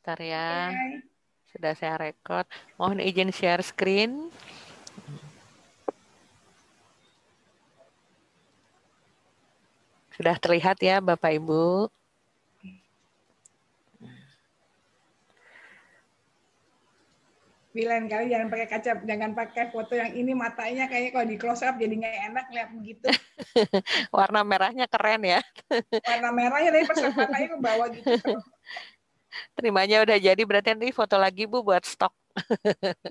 Bentar ya, Oke. sudah saya record. Mohon izin share screen. Sudah terlihat ya Bapak Ibu? Lain kali jangan pakai kaca, jangan pakai foto yang ini, matanya kayaknya kalau di close up jadi nggak enak lihat begitu. Warna merahnya keren ya. Warna merahnya dari pas matanya ke bawah gitu. Terimanya udah jadi, berarti nanti foto lagi Bu buat stok.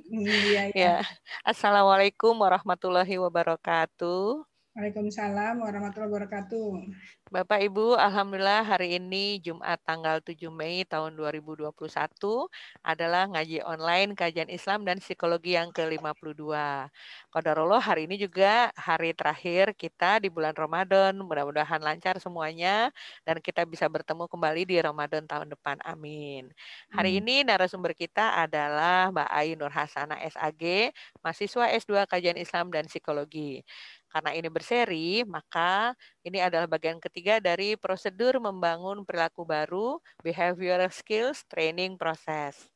Iya, ya. Ya. Assalamualaikum warahmatullahi wabarakatuh. Waalaikumsalam warahmatullahi wabarakatuh. Bapak Ibu, Alhamdulillah hari ini Jumat tanggal 7 Mei tahun 2021 adalah ngaji online kajian Islam dan psikologi yang ke-52. Qadarullah hari ini juga hari terakhir kita di bulan Ramadan. Mudah-mudahan lancar semuanya dan kita bisa bertemu kembali di Ramadan tahun depan. Amin. Hari ini narasumber kita adalah Mbak Ayu Nur Hasana SAG, mahasiswa S2 Kajian Islam dan Psikologi. Karena ini berseri, maka ini adalah bagian ketiga dari prosedur membangun perilaku baru, behavioral skills training process.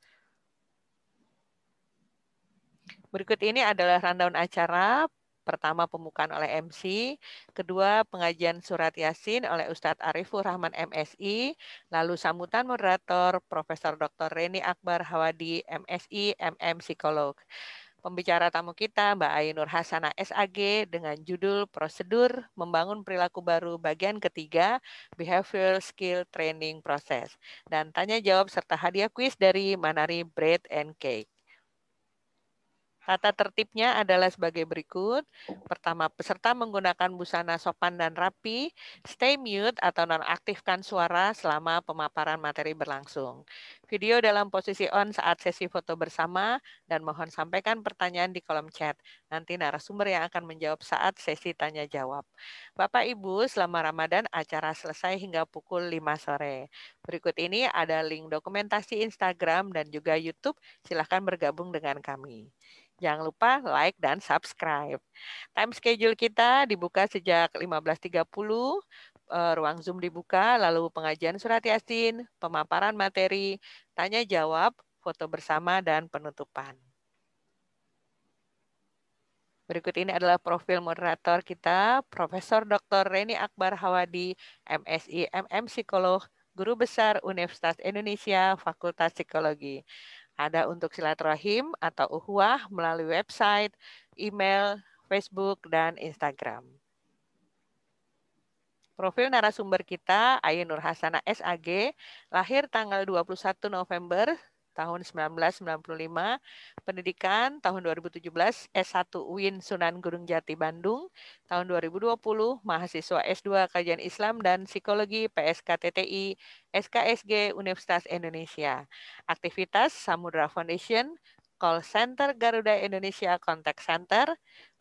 Berikut ini adalah rundown acara. Pertama, pembukaan oleh MC. Kedua, pengajian surat Yasin oleh Ustadz Arifur Rahman MSI. Lalu sambutan moderator Profesor Dr. Reni Akbar Hawadi MSI MM Psikolog. Pembicara tamu kita Mbak Ainur Hasana SAG dengan judul Prosedur Membangun Perilaku Baru bagian ketiga Behavioral Skill Training Process. Dan tanya jawab serta hadiah kuis dari Manari Bread and Cake. Tata tertibnya adalah sebagai berikut. Pertama, peserta menggunakan busana sopan dan rapi, stay mute atau nonaktifkan suara selama pemaparan materi berlangsung. Video dalam posisi on saat sesi foto bersama dan mohon sampaikan pertanyaan di kolom chat. Nanti narasumber yang akan menjawab saat sesi tanya jawab. Bapak Ibu, selama Ramadan acara selesai hingga pukul 5 sore. Berikut ini ada link dokumentasi Instagram dan juga YouTube. Silahkan bergabung dengan kami. Jangan lupa like dan subscribe. Time schedule kita dibuka sejak 15.30, ruang Zoom dibuka, lalu pengajian surat Yasin, pemaparan materi, tanya jawab, foto bersama, dan penutupan. Berikut ini adalah profil moderator kita, Profesor Dr. Reni Akbar Hawadi, MSI MM Psikolog, Guru Besar Universitas Indonesia, Fakultas Psikologi. Ada untuk silaturahim atau ukhuwah melalui website, email, Facebook, dan Instagram. Profil narasumber kita, Ayu Nur Hasana SAG, lahir tanggal 21 November tahun 1995, pendidikan tahun 2017, S1 UIN Sunan Gunung Jati Bandung, tahun 2020, mahasiswa S2 Kajian Islam dan Psikologi PSKTTI, SKSG Universitas Indonesia. Aktivitas Samudra Foundation, Call Center Garuda Indonesia Contact Center,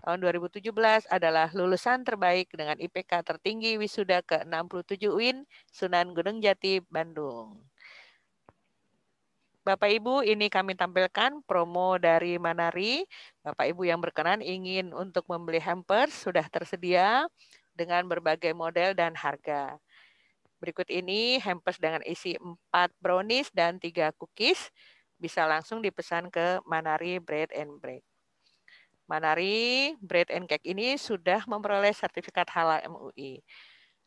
tahun 2017 adalah lulusan terbaik dengan IPK tertinggi wisuda ke-67 UIN Sunan Gunung Jati, Bandung. Bapak Ibu, ini kami tampilkan promo dari Manari. Bapak Ibu yang berkenan ingin untuk membeli hampers sudah tersedia dengan berbagai model dan harga. Berikut ini hampers dengan isi 4 brownies dan 3 cookies. Bisa langsung dipesan ke Manari Bread and Break. Manari Bread and Cake ini sudah memperoleh sertifikat halal MUI.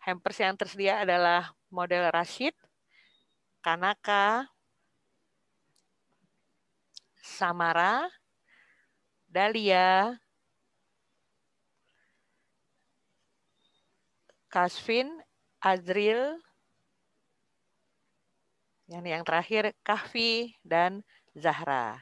Hampers yang tersedia adalah model Rashid, Kanaka, Samara, Dahlia, Kasvin, Azril, yang terakhir Kahfi dan Zahra.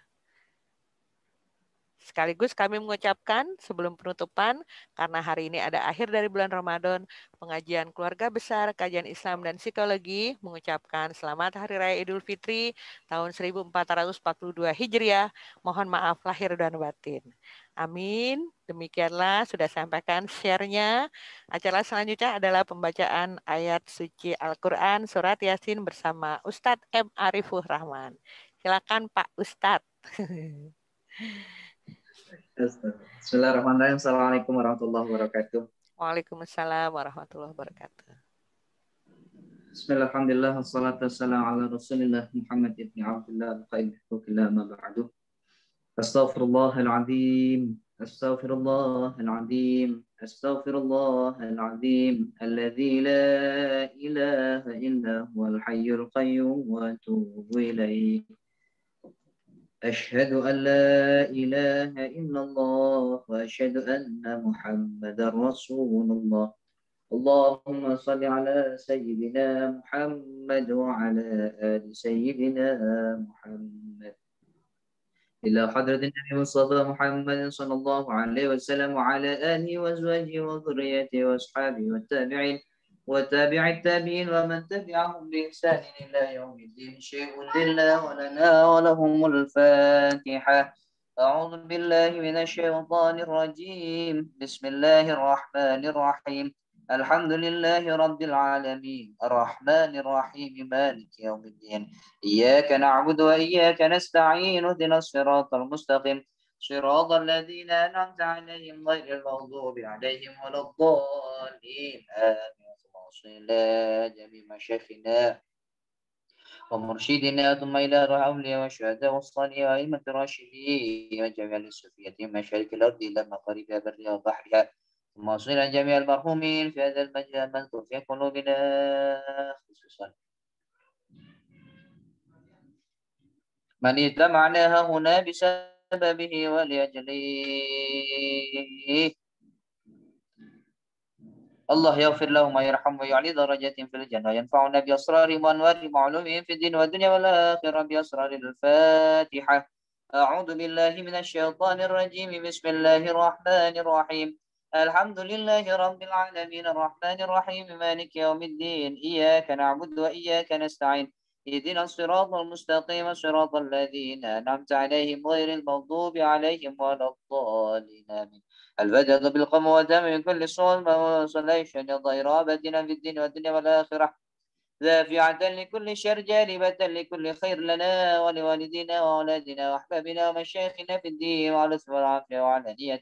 Sekaligus kami mengucapkan sebelum penutupan, karena hari ini ada akhir dari bulan Ramadan, pengajian keluarga besar, kajian Islam dan psikologi, mengucapkan selamat Hari Raya Idul Fitri tahun 1442 Hijriah. Mohon maaf lahir dan batin. Amin. Demikianlah sudah sampaikan share-nya. Acara selanjutnya adalah pembacaan ayat suci Al-Quran Surat Yasin bersama Ustadz M. Arifur Rahman. Silakan Pak Ustadz. Bismillahirrahmanirrahim. Assalamualaikum warahmatullahi wabarakatuh. Waalaikumsalam warahmatullahi wabarakatuh. Bismillah, alhamdulillah, wassalatu wassalamu ala rasulillah Muhammad ibn Abdullah al-qaim hukillah ma ba'du. Astaghfirullahaladzim, astaghfirullahaladzim, astaghfirullahaladzim, alladzi la ilaha illa huwal hayyul qayyum wa atubu ilaih. Ashhadu an la ilaha illallah wa ashhadu anna Muhammadar Rasulullah. اللهم صل على سيدنا محمد وعلى آل سيدنا محمد إلى حضرة النبي المصطفى محمد صلى الله عليه وسلم وعلى آله وأزواجه وذريته وأصحابه والتابعين وتابع التابعين ومن تبعهم بإحسان إلى يوم الدين. شيء لله ولنا ولهم الفاتحة. أعوذ بالله من الشيطان الرجيم. بسم الله الرحمن الرحيم. الحمد لله رب العالمين الرحمن الرحيم مالك يوم الدين. إياك نعبد وإياك نستعين اهدنا الصراط المستقيم صراط الذين أنعمت عليهم غير المغضوب عليهم ولا الضالين آمين. إلى جميع مشايخنا ومرشدنا ثم إلى الأولياء والشهداء والصالحين وأئمة الراشدين وجميع الصوفية مشارق الأرض إلى مغاربها برها وبحرها ثم إلى جميع المرحومين في هذا المجلس المذكور في قلوبنا خصوصا من اجتمعناها هنا بسببه ولأجله. الله يغفر لهم ويرحم ويعلي درجاتهم في الجنة وينفعنا بأسرارهم وأنوار معلومهم في الدين والدنيا والآخرة بأسرار الفاتحة. أعوذ بالله من الشيطان الرجيم. بسم الله الرحمن الرحيم. الحمد لله رب العالمين الرحمن الرحيم مالك يوم الدين. إياك نعبد وإياك نستعين اهدنا الصراط المستقيم صراط الذين أنعمت عليهم غير المغضوب عليهم ولا الضالين آمين. الفجر بالقم ودم من كل صوم وصليشن ضير أبدنا في الدين والدنيا والآخرة دافعة لكل شر جالبة لكل خير لنا ولوالدينا وأولادنا وأحبابنا ومشايخنا في الدين وعلى الصبر والعافية وعلى نية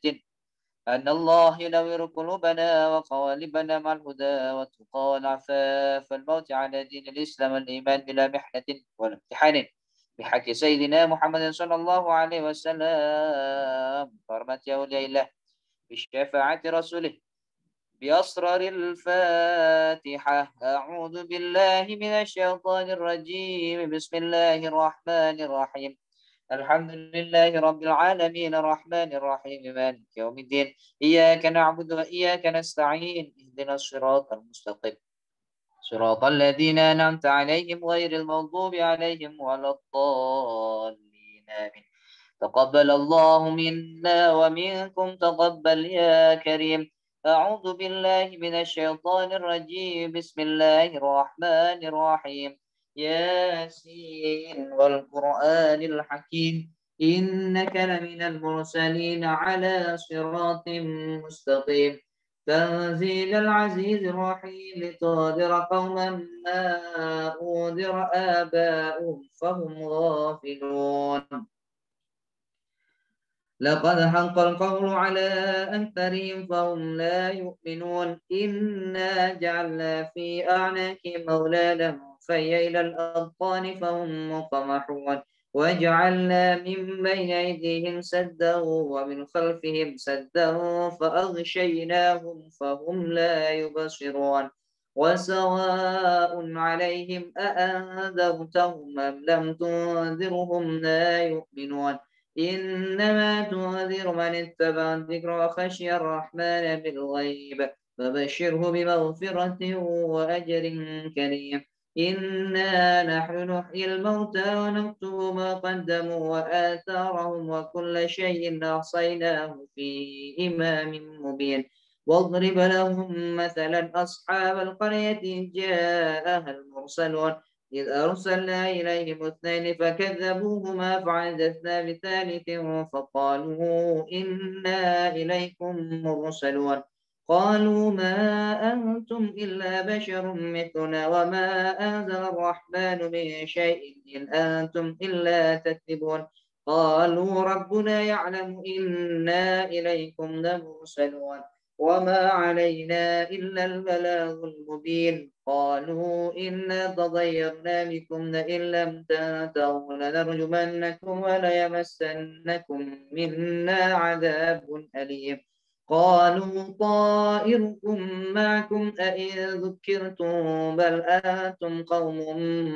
أن الله ينور قلوبنا وقوالبنا مع الهدى والتقى والعفاف والموت على دين الإسلام والإيمان بلا محنة ولا امتحان بحق سيدنا محمد صلى الله عليه وسلم. حرمة أولياء الله بشفاعة رسوله بأسرار الفاتحة. أعوذ بالله من الشيطان الرجيم. بسم الله الرحمن الرحيم. الحمد لله رب العالمين الرحمن الرحيم مالك يوم الدين. إياك نعبد وإياك نستعين اهدنا الصراط المستقيم صراط الذين أنعمت عليهم غير المغضوب عليهم ولا الضالين آمين. تقبل الله منا ومنكم تقبل يا كريم. أعوذ بالله من الشيطان الرجيم. بسم الله الرحمن الرحيم. ياسين والقرآن الحكيم إنك لمن المرسلين على صراط مستقيم تنزيل العزيز الرحيم لتنذر قوما ما أنذر آباؤهم فهم غافلون. لقد حق القول على أكثرهم فهم لا يؤمنون. إنا جعلنا في أعناقهم أغلالا فهي إلى الأذقان فهم مقمحون وجعلنا من بين أيديهم سدا ومن خلفهم سدا فأغشيناهم فهم لا يبصرون. وسواء عليهم أأنذرتهم أم لم تنذرهم لا يؤمنون. إنما تنذر من اتبع الذكر وخشي الرحمن بالغيب فبشره بمغفرة وأجر كريم. إنا نحن نحيي الموتى ونكتب ما قدموا وآثارهم وكل شيء أحصيناه في إمام مبين. واضرب لهم مثلا أصحاب القرية إذ جاءها المرسلون إذ أرسلنا إليهم اثنين فكذبوهما فعززنا بثالث فقالوا إنا إليكم مرسلون. قالوا ما أنتم إلا بشر مثلنا وما أنزل الرحمن من شيء إن أنتم إلا تكذبون. قالوا ربنا يعلم إنا إليكم لمرسلون. وما علينا إلا البلاغ المبين قالوا إنا تطيرنا بكم لئن لم تنتهوا لنرجمنكم وليمسنكم منا عذاب أليم قالوا طائركم معكم أئن ذكرتم بل أنتم قوم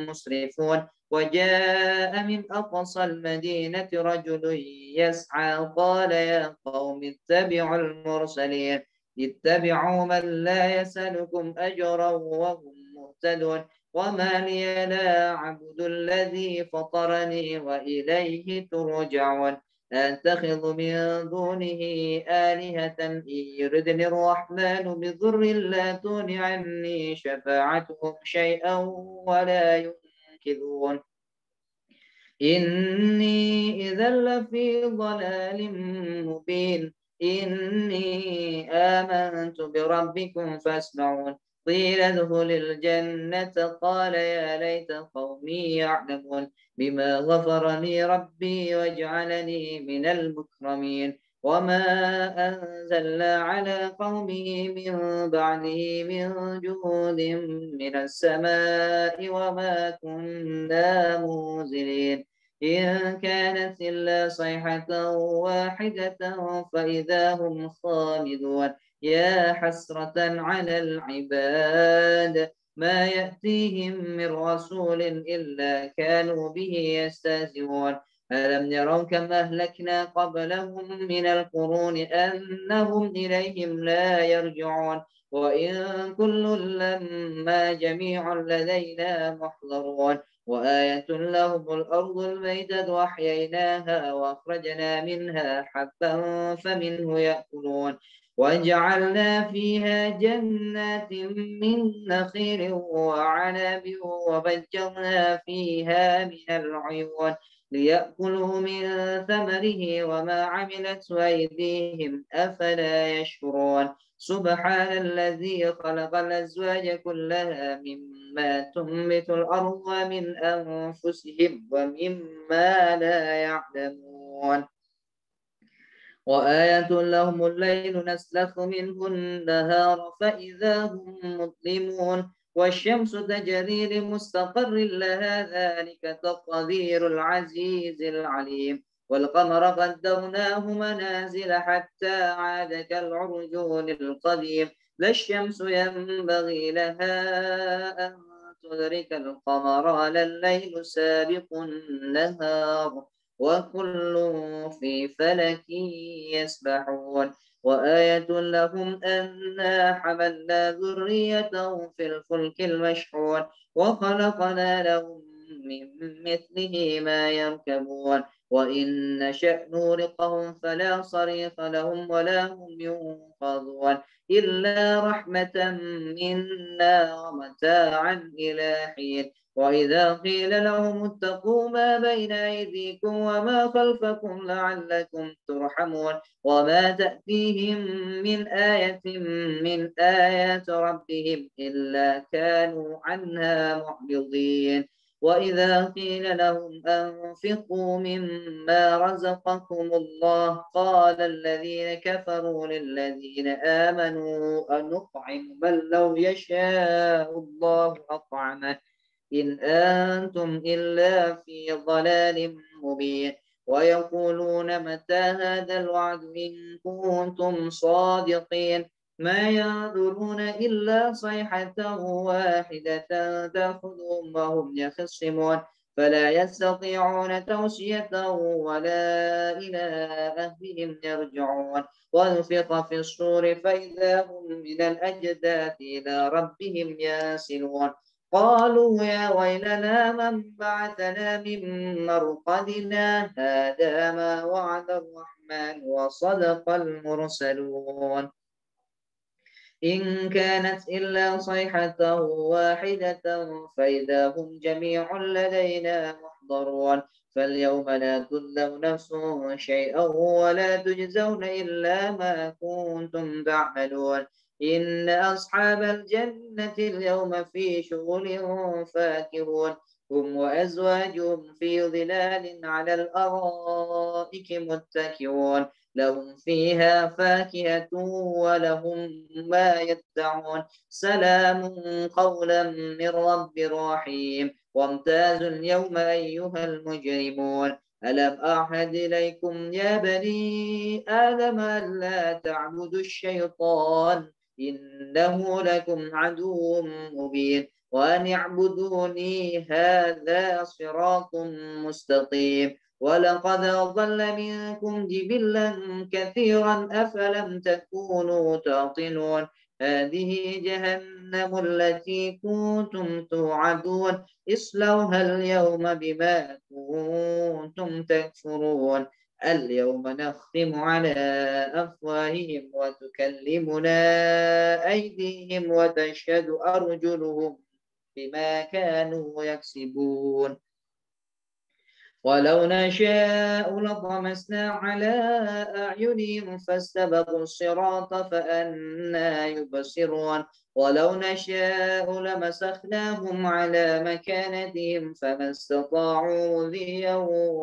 مسرفون وجاء من أقصى المدينة رجل يسعى قال يا قوم اتبعوا المرسلين اتبعوا من لا يسألكم أجرا وهم مهتدون وما لي لا أعبد الذي فطرني وإليه ترجعون أتخذ من دونه آلهة إن يردني الرحمن بضر لا تغن عني شفاعتهم شيئا ولا ينقذون إني إذا لفي ضلال مبين إني آمنت بربكم فاسمعون قيل ادخل الجنة قال يا ليت قومي يعلمون بما غفر لي ربي وجعلني من المكرمين وما أنزلنا على قومه من بعده من جهود من السماء وما كنا منزلين إن كانت إلا صيحة واحدة فإذا هم خامدون يا حسرة على العباد ما يأتيهم من رسول إلا كانوا به يستهزئون ألم يروا كم أهلكنا قبلهم من القرون أنهم إليهم لا يرجعون وإن كل لما جميع لدينا محضرون وآية لهم الأرض الميتة وأحييناها وأخرجنا منها حبا فمنه يأكلون وجعلنا فيها جنات من نخيل وعنب وفجرنا فيها من العيون ليأكلوا من ثمره وما عملت أيديهم أفلا يشكرون سبحان الذي خلق الأزواج كلها مما تنبت الأرض ومن أنفسهم ومما لا يعلمون وآية لهم الليل نسلخ منه النهار فإذا هم مظلمون والشمس تجري لمستقر لها ذلك تقدير العزيز العليم والقمر قدرناه منازل حتى عاد كالعرجون القديم لا الشمس ينبغي لها أن تدرك القمر ولا الليل سابق النهار وكل في فلك يسبحون وآية لهم أنا حملنا ذريتهم في الفلك المشحون وخلقنا لهم من مثله ما يركبون وإن نشأ نورقهم فلا صريخ لهم ولا هم ينقذون إلا رحمة منا ومتاعا إلى حين وإذا قيل لهم اتقوا ما بين أيديكم وما خلفكم لعلكم ترحمون وما تأتيهم من آية من آيات ربهم إلا كانوا عنها معرضين وإذا قيل لهم أنفقوا مما رزقكم الله قال الذين كفروا للذين آمنوا أنطعم من لو يشاء الله أطعمه إن أنتم إلا في ضلال مبين ويقولون متى هذا الوعد إن كنتم صادقين ما ينظرون إلا صيحة واحدة تأخذهم وهم يخصمون فلا يستطيعون توصية ولا إلى أهلهم يرجعون ونفخ في الصور فإذا هم من الأجداث إلى ربهم ينسلون قالوا يا ويلنا من بعثنا من مرقدنا هذا ما وعد الرحمن وصدق المرسلون إن كانت إلا صيحة واحدة فإذا هم جميع لدينا محضرون فاليوم لا تظلم نفس شيئا ولا تجزون إلا ما كنتم تعملون إن أصحاب الجنة اليوم في شغل فاكهون هم وأزواجهم في ظلال على الأرائك متكئون لهم فيها فاكهة ولهم ما يدعون سلام قولا من رب رحيم وامتازوا اليوم أيها المجرمون ألم أعهد إليكم يا بني آدم ألا تعبدوا الشيطان إنه لكم عدو مبين وأن اعبدوني هذا صراط مستقيم ولقد أضل منكم جبلا كثيرا أفلم تكونوا تعقلون هذه جهنم التي كنتم توعدون اصلوها اليوم بما كنتم تكفرون اليوم نختم على أفواههم وتكلمنا أيديهم وتشهد أرجلهم بما كانوا يكسبون ولو نشاء لطمسنا على أعينهم فاستبقوا الصراط فأنا يبصرون ولو نشاء لمسخناهم على مكانتهم فما استطاعوا مضيا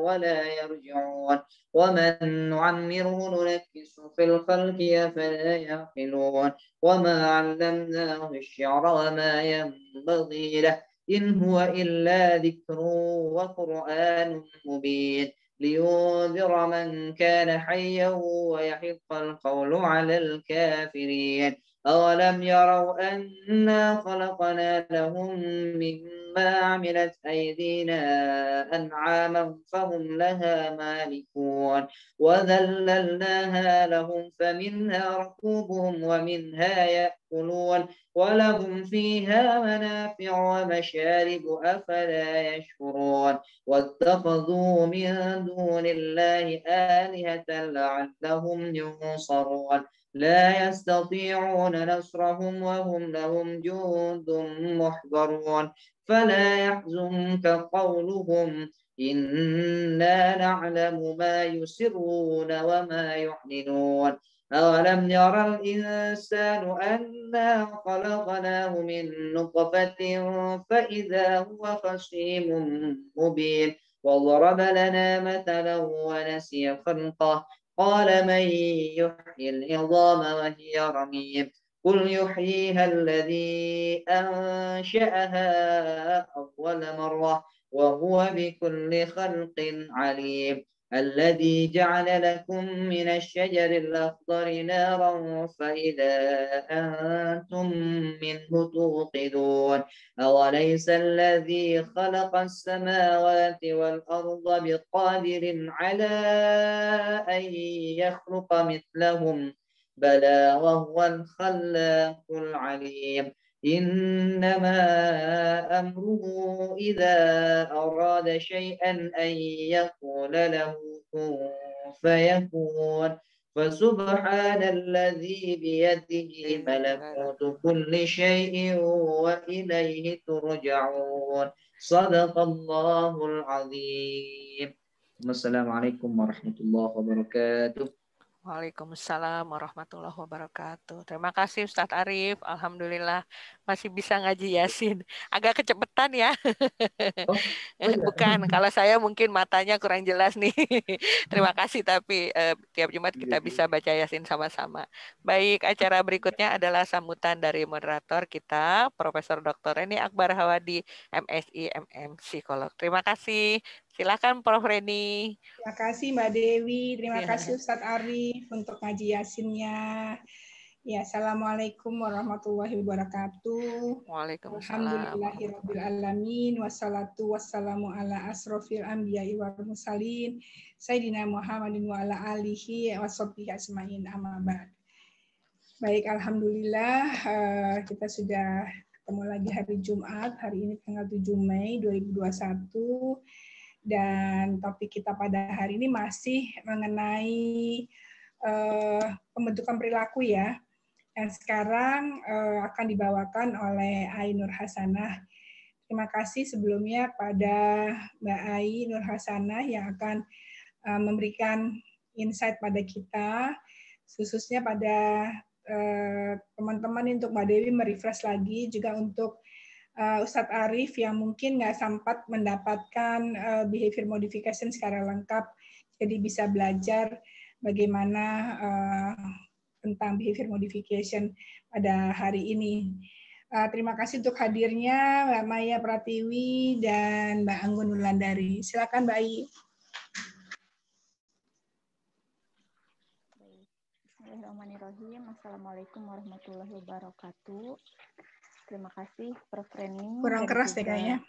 ولا يرجعون ومن نعمره ننكسه في الخلق أفلا يعقلون وما علمناه الشعر وما ينبغي له إن هو إلا ذكر وقرآن مبين لينذر من كان حيا ويحق القول على الكافرين أولم يروا أنا خلقنا لهم مما عملت أيدينا أنعاما فهم لها مالكون وذللناها لهم فمنها ركوبهم ومنها يأكلون ولهم فيها منافع ومشارب أفلا يشكرون واتخذوا من دون الله آلهة لعلهم ينصرون لا يستطيعون نصرهم وهم لهم جند محضرون فلا يحزنك قولهم إنا نعلم ما يسرون وما يعلنون أولم يرى الإنسان أنا خلقناه من نطفة فإذا هو خصيم مبين وضرب لنا مثلا ونسي خلقه قال من يحيي العظام وهي رميم قل يحييها الذي أنشأها أول مرة وهو بكل خلق عليم الذي جعل لكم من الشجر الأخضر نارا فإذا أنتم منه توقدون أوليس الذي خلق السماوات والأرض بقادر على أن يخلق مثلهم بلى وهو الخلاق العليم إنما أمره إذا أراد شيئا أن يقول له كن فيكون فسبحان الذي بيده ملكوت كل شيء وإليه ترجعون صدق الله العظيم. السلام عليكم ورحمة الله وبركاته. Waalaikumsalam warahmatullahi wabarakatuh. Terima kasih Ustadz Arif. Alhamdulillah masih bisa ngaji Yasin. Agak kecepatan ya. Oh, iya. Bukan, kalau saya mungkin matanya kurang jelas nih. Terima kasih, tapi tiap Jumat kita bisa baca Yasin sama-sama. Baik, acara berikutnya adalah sambutan dari moderator kita, Profesor Dr. Reni Akbar Hawadi, MSI, MM Psikolog. Terima kasih. Silakan Prof. Reni. Terima kasih Mbak Dewi, terima Ya. kasih Ustadz Arif untuk ngaji Yasinnya. Ya, Assalamualaikum warahmatullahi wabarakatuh. Waalaikumsalam. Alhamdulillahirrabbilalamin. Wassalatu wassalamu ala asrofil anbiya'i wal mursalin. Sayyidina Muhammadin wa ala alihi wa sahbihi asma'in amma ba'd. Baik, Alhamdulillah kita sudah ketemu lagi hari Jumat. Hari ini tanggal 7 Mei 2021. Dan topik kita pada hari ini masih mengenai pembentukan perilaku ya. Yang sekarang akan dibawakan oleh Ai Nur Hasanah. Terima kasih sebelumnya pada Mbak Ai Nur Hasanah yang akan memberikan insight pada kita, khususnya pada teman-teman untuk Mbak Dewi merefresh lagi, juga untuk Ustadz Arif yang mungkin nggak sempat mendapatkan behavior modification secara lengkap, jadi bisa belajar bagaimana tentang behavior modification pada hari ini. Terima kasih untuk hadirnya Mbak Maya Pratiwi dan Mbak Anggun Wulandari. Silakan Mbak Ai. Bismillahirrahmanirrahim. Assalamualaikum warahmatullahi wabarakatuh. Terima kasih Prof. Reni. Kurang keras deh kayaknya.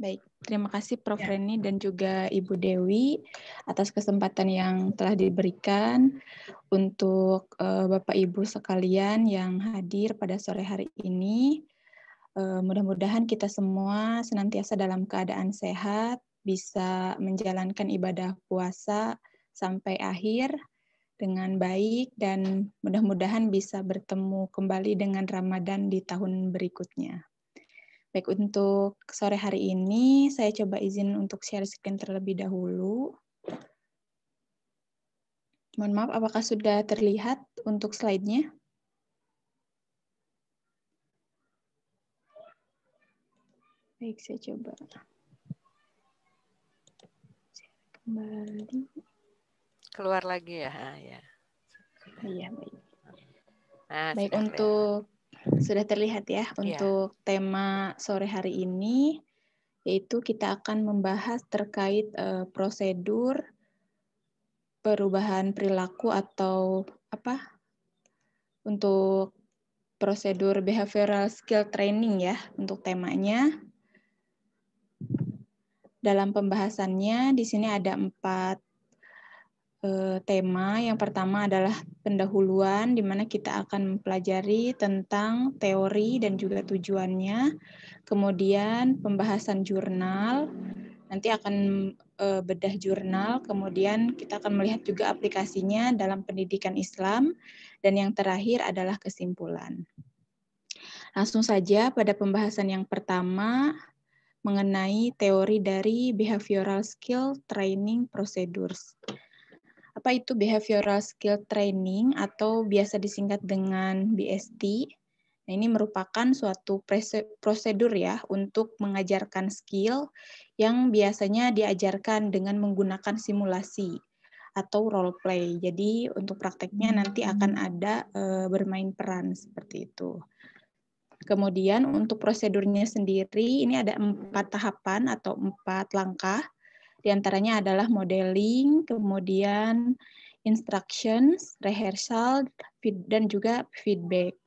Baik, terima kasih Prof. Reni dan juga Ibu Dewi atas kesempatan yang telah diberikan untuk Bapak Ibu sekalian yang hadir pada sore hari ini. Mudah-mudahan kita semua senantiasa dalam keadaan sehat, bisa menjalankan ibadah puasa sampai akhir dengan baik, dan mudah-mudahan bisa bertemu kembali dengan Ramadan di tahun berikutnya. Baik, untuk sore hari ini saya coba izin untuk share screen terlebih dahulu. Mohon maaf, apakah sudah terlihat untuk slide-nya? Baik, saya coba kembali. Keluar lagi ya. Ya. Iya, baik. Nah, baik, untuk sudah terlihat ya, untuk tema sore hari ini, yaitu kita akan membahas terkait prosedur perubahan perilaku atau untuk prosedur behavioral skill training ya, untuk temanya. Dalam pembahasannya, di sini ada 4 tema. Yang pertama adalah pendahuluan, di mana kita akan mempelajari tentang teori dan juga tujuannya. Kemudian pembahasan jurnal, nanti akan bedah jurnal, kemudian kita akan melihat juga aplikasinya dalam pendidikan Islam, dan yang terakhir adalah kesimpulan. Langsung saja pada pembahasan yang pertama, mengenai teori dari Behavioral Skill Training Procedures. Apa itu Behavioral Skill Training atau biasa disingkat dengan BST? Nah, ini merupakan suatu prosedur ya untuk mengajarkan skill yang biasanya diajarkan dengan menggunakan simulasi atau role play. Jadi untuk prakteknya nanti akan ada bermain peran seperti itu. Kemudian untuk prosedurnya sendiri ini ada 4 tahapan atau 4 langkah. Di antaranya adalah modeling, kemudian instructions, rehearsal, dan juga feedback.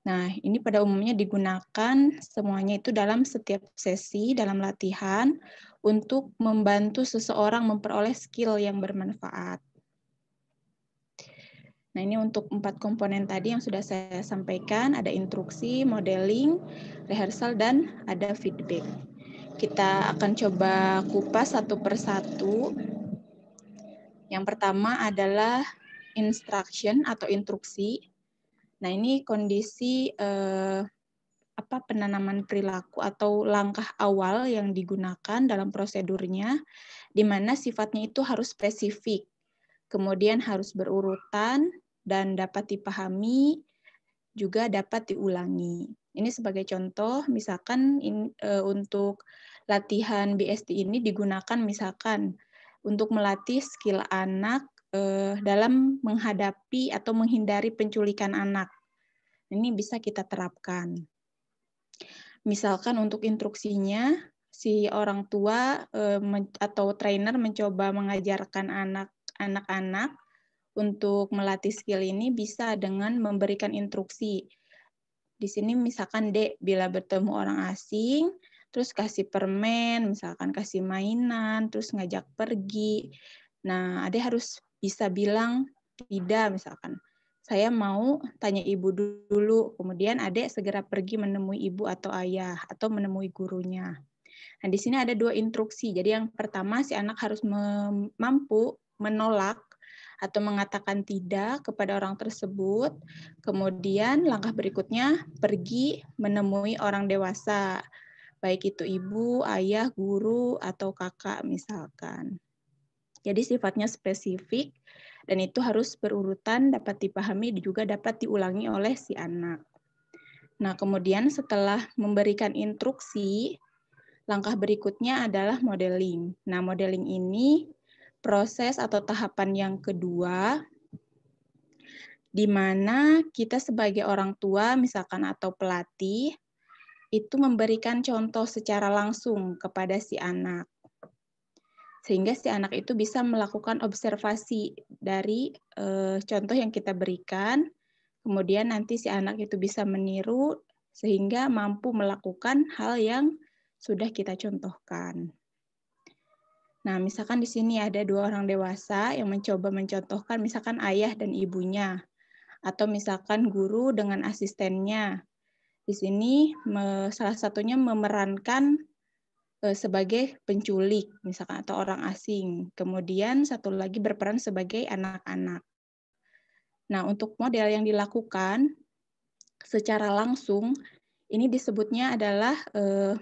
Nah, ini pada umumnya digunakan semuanya itu dalam setiap sesi, dalam latihan, untuk membantu seseorang memperoleh skill yang bermanfaat. Nah, ini untuk 4 komponen tadi yang sudah saya sampaikan, ada instruksi, modeling, rehearsal, dan ada feedback. Kita akan coba kupas satu persatu. Yang pertama adalah instruction atau instruksi. Nah, ini kondisi penanaman perilaku atau langkah awal yang digunakan dalam prosedurnya, di mana sifatnya itu harus spesifik, kemudian harus berurutan, dan dapat dipahami, juga dapat diulangi. Ini sebagai contoh, misalkan untuk latihan BST ini digunakan misalkan untuk melatih skill anak dalam menghadapi atau menghindari penculikan anak. Ini bisa kita terapkan. Misalkan untuk instruksinya, si orang tua atau trainer mencoba mengajarkan anak-anak untuk melatih skill ini bisa dengan memberikan instruksi. Di sini misalkan Dek, bila bertemu orang asing, terus kasih permen, misalkan kasih mainan, terus ngajak pergi. Nah, Adek harus bisa bilang tidak, misalkan. Saya mau tanya ibu dulu, kemudian Adek segera pergi menemui ibu atau ayah, atau menemui gurunya. Nah, di sini ada 2 instruksi. Jadi yang pertama, si anak harus mampu menolak atau mengatakan tidak kepada orang tersebut. Kemudian langkah berikutnya, pergi menemui orang dewasa, baik itu ibu, ayah, guru, atau kakak misalkan. Jadi sifatnya spesifik, dan itu harus berurutan, dapat dipahami, juga dapat diulangi oleh si anak. Nah, kemudian setelah memberikan instruksi, langkah berikutnya adalah modeling. Nah, modeling ini proses atau tahapan yang kedua, di mana kita sebagai orang tua, misalkan atau pelatih, itu memberikan contoh secara langsung kepada si anak. Sehingga si anak itu bisa melakukan observasi dari contoh yang kita berikan, kemudian nanti si anak itu bisa meniru sehingga mampu melakukan hal yang sudah kita contohkan. Nah, misalkan di sini ada 2 orang dewasa yang mencoba mencontohkan misalkan ayah dan ibunya, atau misalkan guru dengan asistennya. Di sini salah satunya memerankan sebagai penculik, misalkan, atau orang asing. Kemudian satu lagi berperan sebagai anak-anak. Nah, untuk model yang dilakukan secara langsung, ini disebutnya adalah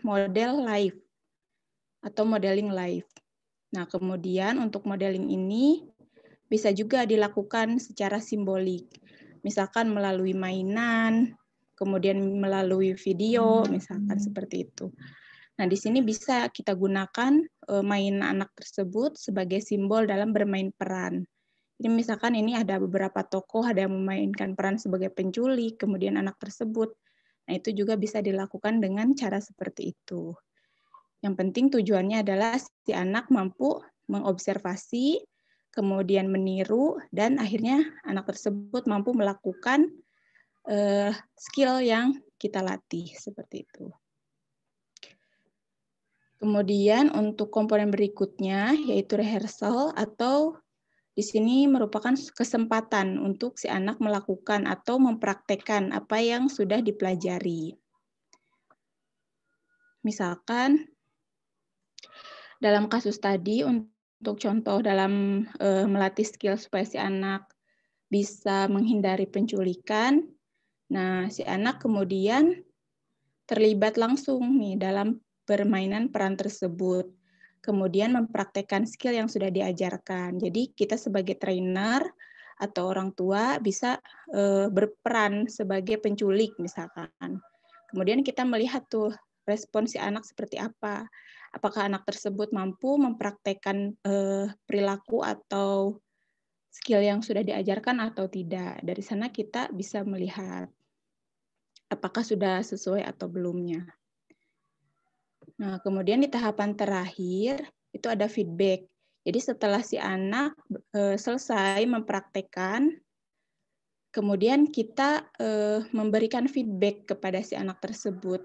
model live atau modeling live. Nah, kemudian untuk modeling ini bisa juga dilakukan secara simbolik, misalkan melalui mainan, kemudian melalui video, misalkan seperti itu. Nah, di sini bisa kita gunakan mainan anak tersebut sebagai simbol dalam bermain peran. Jadi misalkan ini ada beberapa tokoh, ada yang memainkan peran sebagai penculik, kemudian anak tersebut. Nah, itu juga bisa dilakukan dengan cara seperti itu. Yang penting tujuannya adalah si anak mampu mengobservasi, kemudian meniru, dan akhirnya anak tersebut mampu melakukan skill yang kita latih, seperti itu. Kemudian untuk komponen berikutnya, yaitu rehearsal, atau di sini merupakan kesempatan untuk si anak melakukan atau mempraktekkan apa yang sudah dipelajari. Misalkan, dalam kasus tadi, untuk contoh dalam melatih skill supaya si anak bisa menghindari penculikan, nah si anak kemudian terlibat langsung nih dalam permainan peran tersebut. Kemudian mempraktekkan skill yang sudah diajarkan. Jadi kita sebagai trainer atau orang tua bisa berperan sebagai penculik misalkan. Kemudian kita melihat tuh respon si anak seperti apa. Apakah anak tersebut mampu mempraktekkan perilaku atau skill yang sudah diajarkan atau tidak. Dari sana kita bisa melihat apakah sudah sesuai atau belumnya. Nah, kemudian di tahapan terakhir itu ada feedback. Jadi setelah si anak selesai mempraktekkan, kemudian kita memberikan feedback kepada si anak tersebut.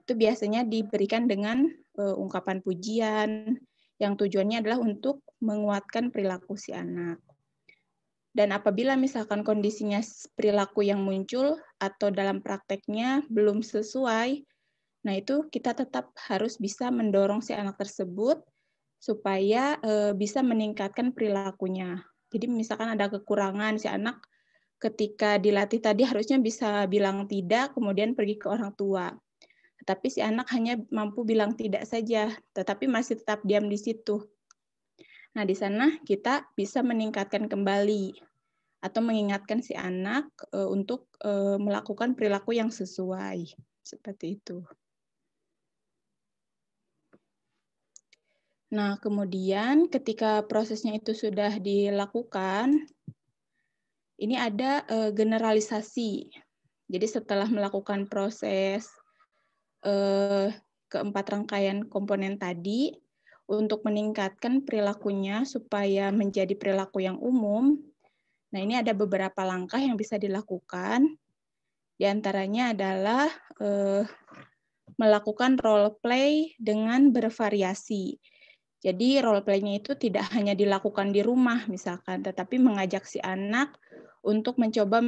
Itu biasanya diberikan dengan ungkapan pujian, yang tujuannya adalah untuk menguatkan perilaku si anak. Dan apabila misalkan kondisinya perilaku yang muncul atau dalam prakteknya belum sesuai, nah, itu kita tetap harus bisa mendorong si anak tersebut supaya bisa meningkatkan perilakunya. Jadi misalkan ada kekurangan, si anak ketika dilatih tadi harusnya bisa bilang tidak, kemudian pergi ke orang tua. Tetapi si anak hanya mampu bilang tidak saja, tetapi masih tetap diam di situ. Nah, di sana kita bisa meningkatkan kembali atau mengingatkan si anak untuk melakukan perilaku yang sesuai. Seperti itu. Nah, kemudian ketika prosesnya itu sudah dilakukan, ini ada generalisasi. Jadi setelah melakukan proses keempat rangkaian komponen tadi, untuk meningkatkan perilakunya supaya menjadi perilaku yang umum, nah ini ada beberapa langkah yang bisa dilakukan. Di antaranya adalah melakukan role play dengan bervariasi. Jadi role play-nya itu tidak hanya dilakukan di rumah misalkan, tetapi mengajak si anak untuk mencoba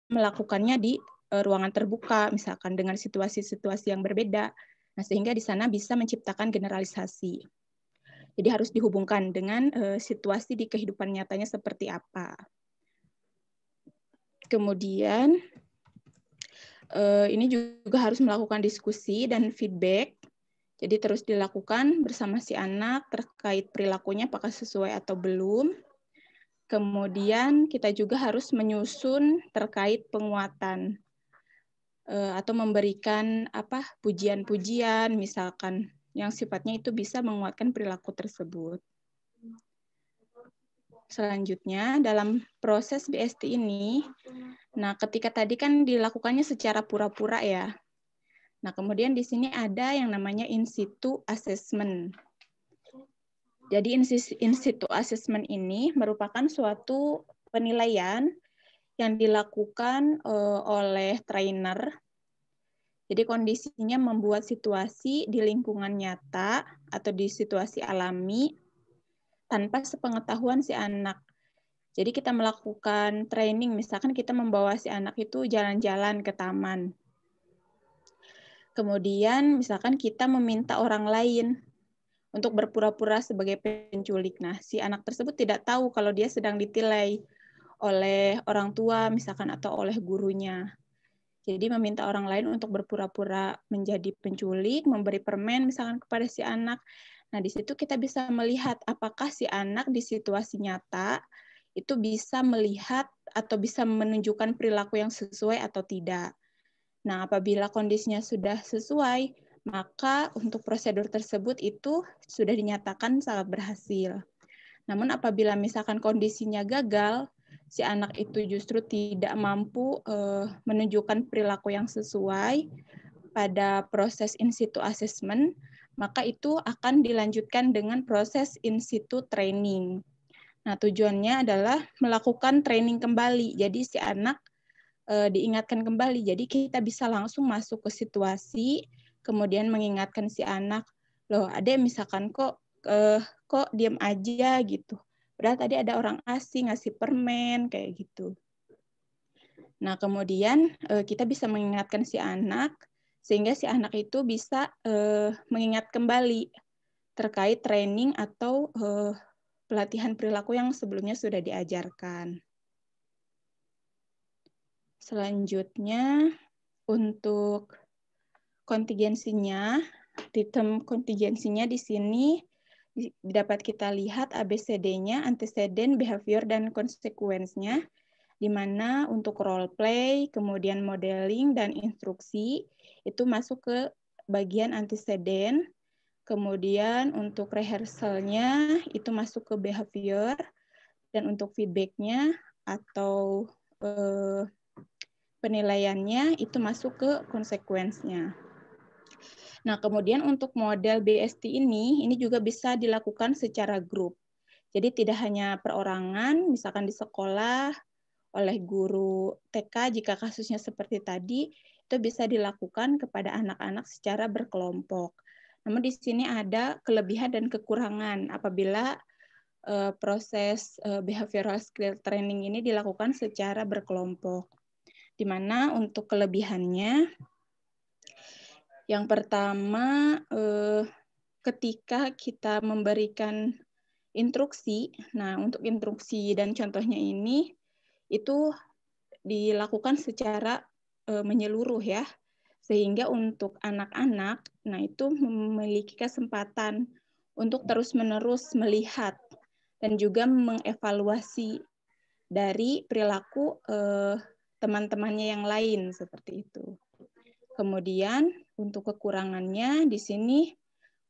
melakukannya di ruangan terbuka, misalkan dengan situasi-situasi yang berbeda. Nah, sehingga di sana bisa menciptakan generalisasi. Jadi harus dihubungkan dengan situasi di kehidupan nyatanya seperti apa. Kemudian ini juga harus melakukan diskusi dan feedback. Jadi terus dilakukan bersama si anak terkait perilakunya apakah sesuai atau belum. Kemudian kita juga harus menyusun terkait penguatan atau memberikan pujian-pujian misalkan yang sifatnya itu bisa menguatkan perilaku tersebut. Selanjutnya dalam proses BST ini, nah ketika tadi kan dilakukannya secara pura-pura ya. Nah kemudian di sini ada yang namanya in situ assessment. Jadi in situ assessment ini merupakan suatu penilaian yang dilakukan oleh trainer. Jadi kondisinya membuat situasi di lingkungan nyata atau di situasi alami tanpa sepengetahuan si anak. Jadi kita melakukan training, misalkan kita membawa si anak itu jalan-jalan ke taman. Kemudian misalkan kita meminta orang lain untuk berpura-pura sebagai penculik. Nah, si anak tersebut tidak tahu kalau dia sedang ditilai oleh orang tua misalkan atau oleh gurunya. Jadi meminta orang lain untuk berpura-pura menjadi penculik, memberi permen misalkan kepada si anak. Nah, di situ kita bisa melihat apakah si anak di situasi nyata itu bisa melihat atau bisa menunjukkan perilaku yang sesuai atau tidak. Nah, apabila kondisinya sudah sesuai, maka untuk prosedur tersebut itu sudah dinyatakan sangat berhasil. Namun apabila misalkan kondisinya gagal, si anak itu justru tidak mampu menunjukkan perilaku yang sesuai pada proses in situ assessment, maka itu akan dilanjutkan dengan proses in situ training. Nah, tujuannya adalah melakukan training kembali. Jadi si anak diingatkan kembali. Jadi kita bisa langsung masuk ke situasi, kemudian mengingatkan si anak, loh ada misalkan kok diam aja gitu. Padahal tadi ada orang asing ngasih permen kayak gitu. Nah kemudian kita bisa mengingatkan si anak sehingga si anak itu bisa mengingat kembali terkait training atau pelatihan perilaku yang sebelumnya sudah diajarkan. Selanjutnya untuk kontingensinya, ritme kontingensinya di sini dapat kita lihat ABCD-nya, antecedent, behavior, dan konsekuensinya, di mana untuk role play, kemudian modeling, dan instruksi, itu masuk ke bagian antecedent, kemudian untuk rehearsalnya, itu masuk ke behavior, dan untuk feedback-nya atau penilaiannya, itu masuk ke konsekuensinya. Nah, kemudian untuk model BST ini juga bisa dilakukan secara grup. Jadi tidak hanya perorangan, misalkan di sekolah, oleh guru TK, jika kasusnya seperti tadi, itu bisa dilakukan kepada anak-anak secara berkelompok. Namun di sini ada kelebihan dan kekurangan apabila proses behavioral skill training ini dilakukan secara berkelompok. Di mana untuk kelebihannya, yang pertama, ketika kita memberikan instruksi, nah untuk instruksi dan contohnya ini, itu dilakukan secara menyeluruh ya, sehingga untuk anak-anak, nah itu memiliki kesempatan untuk terus-menerus melihat dan juga mengevaluasi dari perilaku teman-temannya yang lain seperti itu. Kemudian untuk kekurangannya di sini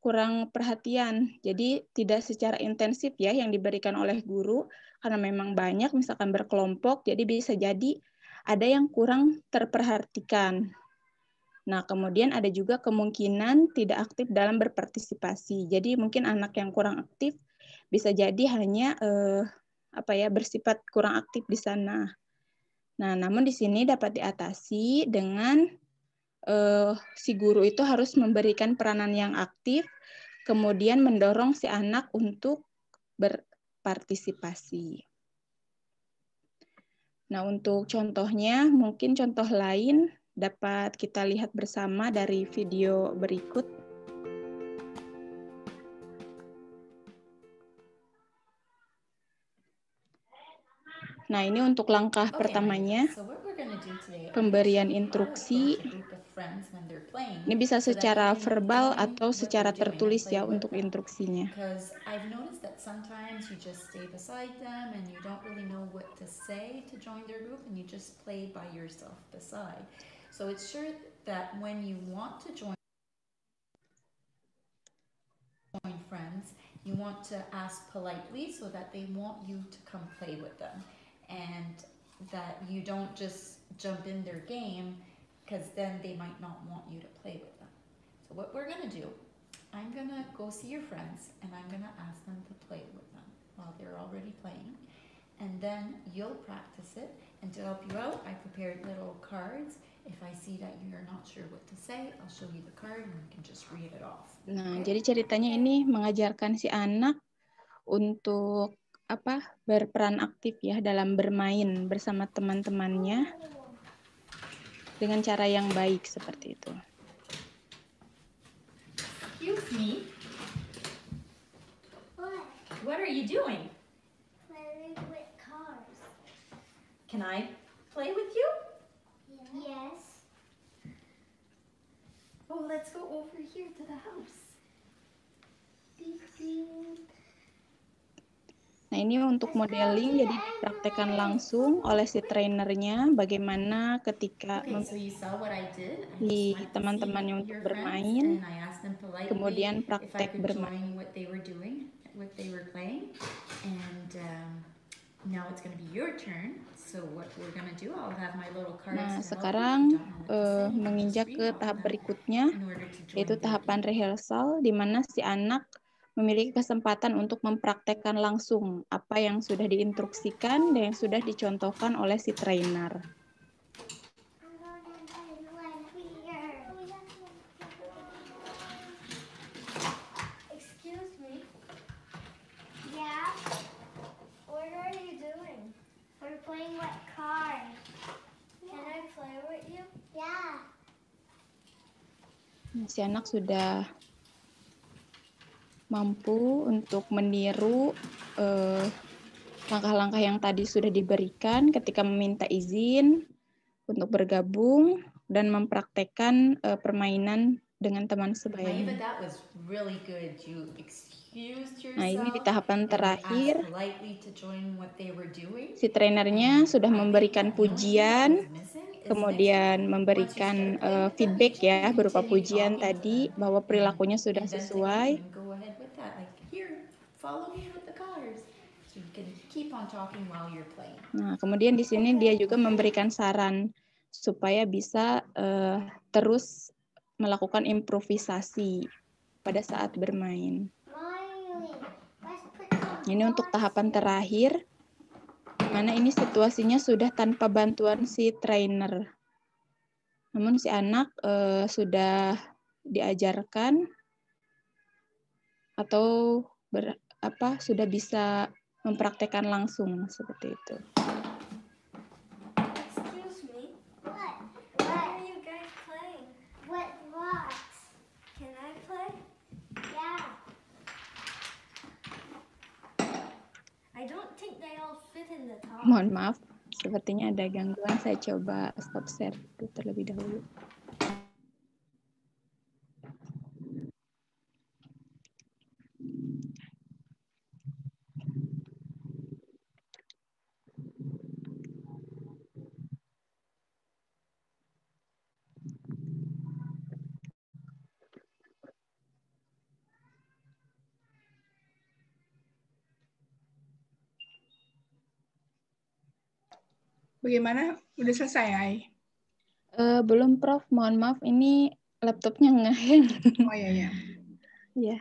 kurang perhatian. Jadi tidak secara intensif ya yang diberikan oleh guru karena memang banyak misalkan berkelompok, jadi bisa jadi ada yang kurang terperhatikan. Nah, kemudian ada juga kemungkinan tidak aktif dalam berpartisipasi. Jadi mungkin anak yang kurang aktif bisa jadi hanya bersifat kurang aktif di sana. Nah, namun di sini dapat diatasi dengan si guru itu harus memberikan peranan yang aktif, kemudian mendorong si anak untuk berpartisipasi. Nah, untuk contohnya, mungkin contoh lain dapat kita lihat bersama dari video berikut. Nah, ini untuk langkah pertamanya. So what we're going pemberian instruksi. Ini bisa secara verbal atau secara tertulis ya untuk instruksinya. Because I've noticed that sometimes you just stay beside them and you don't really know what to say to join their group and you just play by yourself beside. So it's sure that when you want to join friends, you want to ask politely so that they want you to come play with them and that you don't just jump in their game because then they might not want you to play with them. So what we're gonna do, I'm gonna go see your friends and I'm gonna ask them to play with them while they're already playing. And then you'll practice it. And to help you out, I prepared little cards. If I see that you're not sure what to say, I'll show you the card and you can just read it off. Nah, jadi ceritanya ini mengajarkan si anak untuk berperan aktif ya dalam bermain bersama teman-temannya dengan cara yang baik seperti itu. Excuse me. What are you doing? Playing with cars. Can I play with you? Yes. Oh, let's go over here to the house. Beep, beep. Nah, ini untuk modeling, jadi dipraktekkan langsung oleh si trainernya bagaimana ketika di teman-temannya untuk bermain, kemudian praktek bermain. Nah, sekarang menginjak ke tahap berikutnya, yaitu tahapan rehearsal, di mana si anak memiliki kesempatan untuk mempraktekkan langsung apa yang sudah diinstruksikan dan yang sudah dicontohkan oleh si trainer. Excuse me. Yeah? What are you doing? We're playing with cars. Can I play with you? Yeah. Si anak sudah mampu untuk meniru langkah-langkah yang tadi sudah diberikan ketika meminta izin untuk bergabung dan mempraktekkan permainan dengan teman sebayanya. Nah, ini di tahapan terakhir, si trainernya sudah memberikan pujian, kemudian memberikan feedback ya, berupa pujian tadi bahwa perilakunya sudah sesuai. Nah, kemudian di sini dia juga memberikan saran supaya bisa terus melakukan improvisasi pada saat bermain. Ini untuk tahapan terakhir, di mana ini situasinya sudah tanpa bantuan si trainer. Namun si anak sudah diajarkan atau sudah bisa mempraktekkan langsung seperti itu. Excuse me. What are you guys playing? With rocks. Can I play? Yeah. I don't think they all fit in the top. Mohon maaf, sepertinya ada gangguan. Saya coba stop share terlebih dahulu. Bagaimana? Udah selesai, Ai? Belum, Prof. Mohon maaf, ini laptopnya nge-hang. Oh iya. Iya.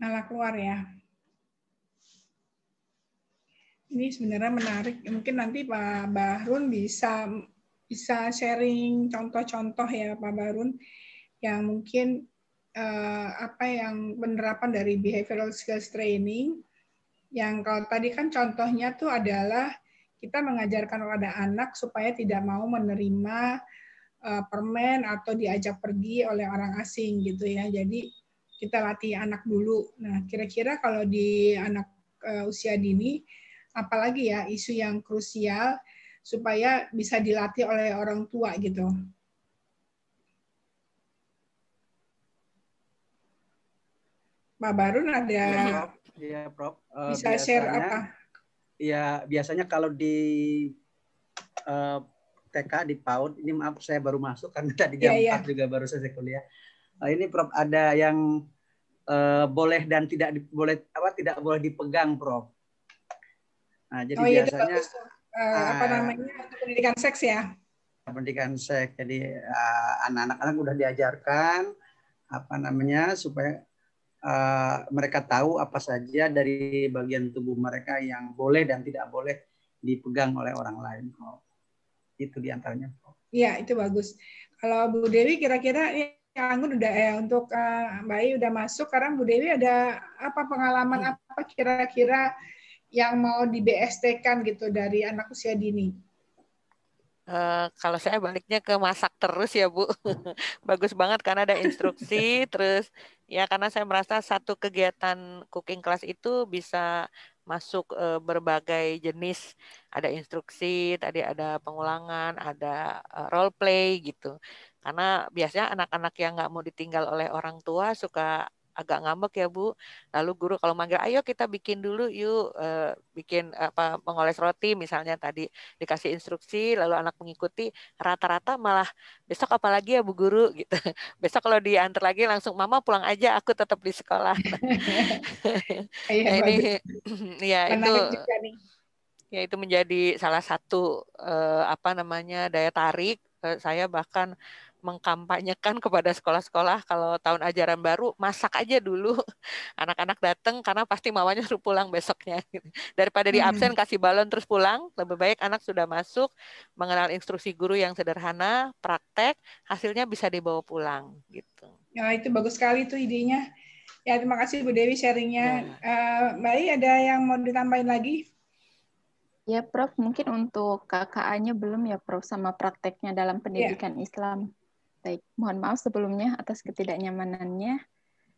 Malah keluar ya. Ini sebenarnya menarik. Mungkin nanti Pak Bahrun bisa sharing contoh-contoh ya Pak Bahrun yang mungkin apa yang penerapan dari behavioral skills training yang kalau tadi kan contohnya tuh adalah kita mengajarkan kepada anak supaya tidak mau menerima permen atau diajak pergi oleh orang asing gitu ya. Jadi kita latih anak dulu. Nah, kira-kira kalau di anak usia dini apalagi ya isu yang krusial supaya bisa dilatih oleh orang tua gitu. Pak Barun ada ya, Prof. Bisa share apa? Ya, biasanya kalau di TK di PAUD, ini maaf saya baru masuk karena tadi jam 4 juga baru selesai kuliah. Ini Prof ada yang boleh dan tidak boleh dipegang, Prof. Nah, jadi biasanya apa namanya untuk pendidikan seks ya? Pendidikan seks. Jadi anak-anak udah diajarkan apa namanya supaya mereka tahu apa saja dari bagian tubuh mereka yang boleh dan tidak boleh dipegang oleh orang lain. Itu diantaranya. Iya, itu bagus. Kalau Bu Dewi kira-kira Anggun udah untuk Mbak Ai udah masuk. Sekarang Bu Dewi ada apa pengalaman apa kira-kira yang mau di BST-kan gitu dari anak usia dini? Kalau saya baliknya ke masak terus ya Bu. Bagus banget karena ada instruksi. Terus ya karena saya merasa satu kegiatan cooking class itu bisa masuk berbagai jenis. Ada instruksi, tadi ada pengulangan, ada role play gitu. Karena biasanya anak-anak yang nggak mau ditinggal oleh orang tua suka agak ngambek ya Bu. Lalu guru kalau manggil, ayo kita bikin dulu yuk, bikin apa mengoles roti misalnya tadi dikasih instruksi, lalu anak mengikuti, rata-rata malah besok apa lagi ya Bu Guru gitu. Besok kalau diantar lagi langsung mama pulang aja, aku tetap di sekolah. Nah, ini ya itu juga nih. Ya itu menjadi salah satu apa namanya daya tarik. Saya bahkan mengkampanyekan kepada sekolah-sekolah kalau tahun ajaran baru masak aja dulu, anak-anak datang karena pasti mamanya suruh pulang besoknya. Daripada di absen kasih balon terus pulang, lebih baik anak sudah masuk, mengenal instruksi guru yang sederhana, praktek, hasilnya bisa dibawa pulang gitu. Ya itu bagus sekali tuh idenya. Ya terima kasih Bu Dewi sharingnya. Mbak Ai ada yang mau ditambahin lagi? Ya Prof, mungkin untuk KKA-nya belum ya Prof sama prakteknya dalam pendidikan Islam. Baik, mohon maaf sebelumnya atas ketidaknyamanannya.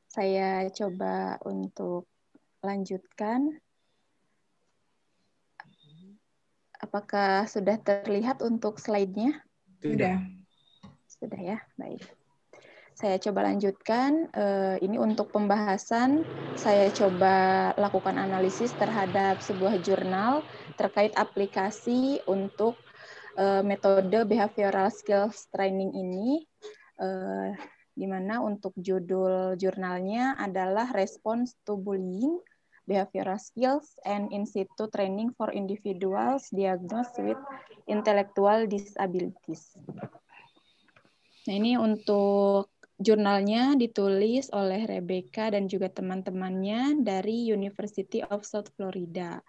Saya coba untuk lanjutkan. Apakah sudah terlihat untuk slide-nya? Sudah. Sudah ya, baik. Saya coba lanjutkan. Ini untuk pembahasan, saya coba lakukan analisis terhadap sebuah jurnal terkait aplikasi untuk metode behavioral skills training ini, di mana untuk judul jurnalnya adalah Response to Bullying, Behavioral Skills and In situ Training for Individuals Diagnosed with Intellectual Disabilities. Nah, ini untuk jurnalnya ditulis oleh Rebecca dan juga teman-temannya dari University of South Florida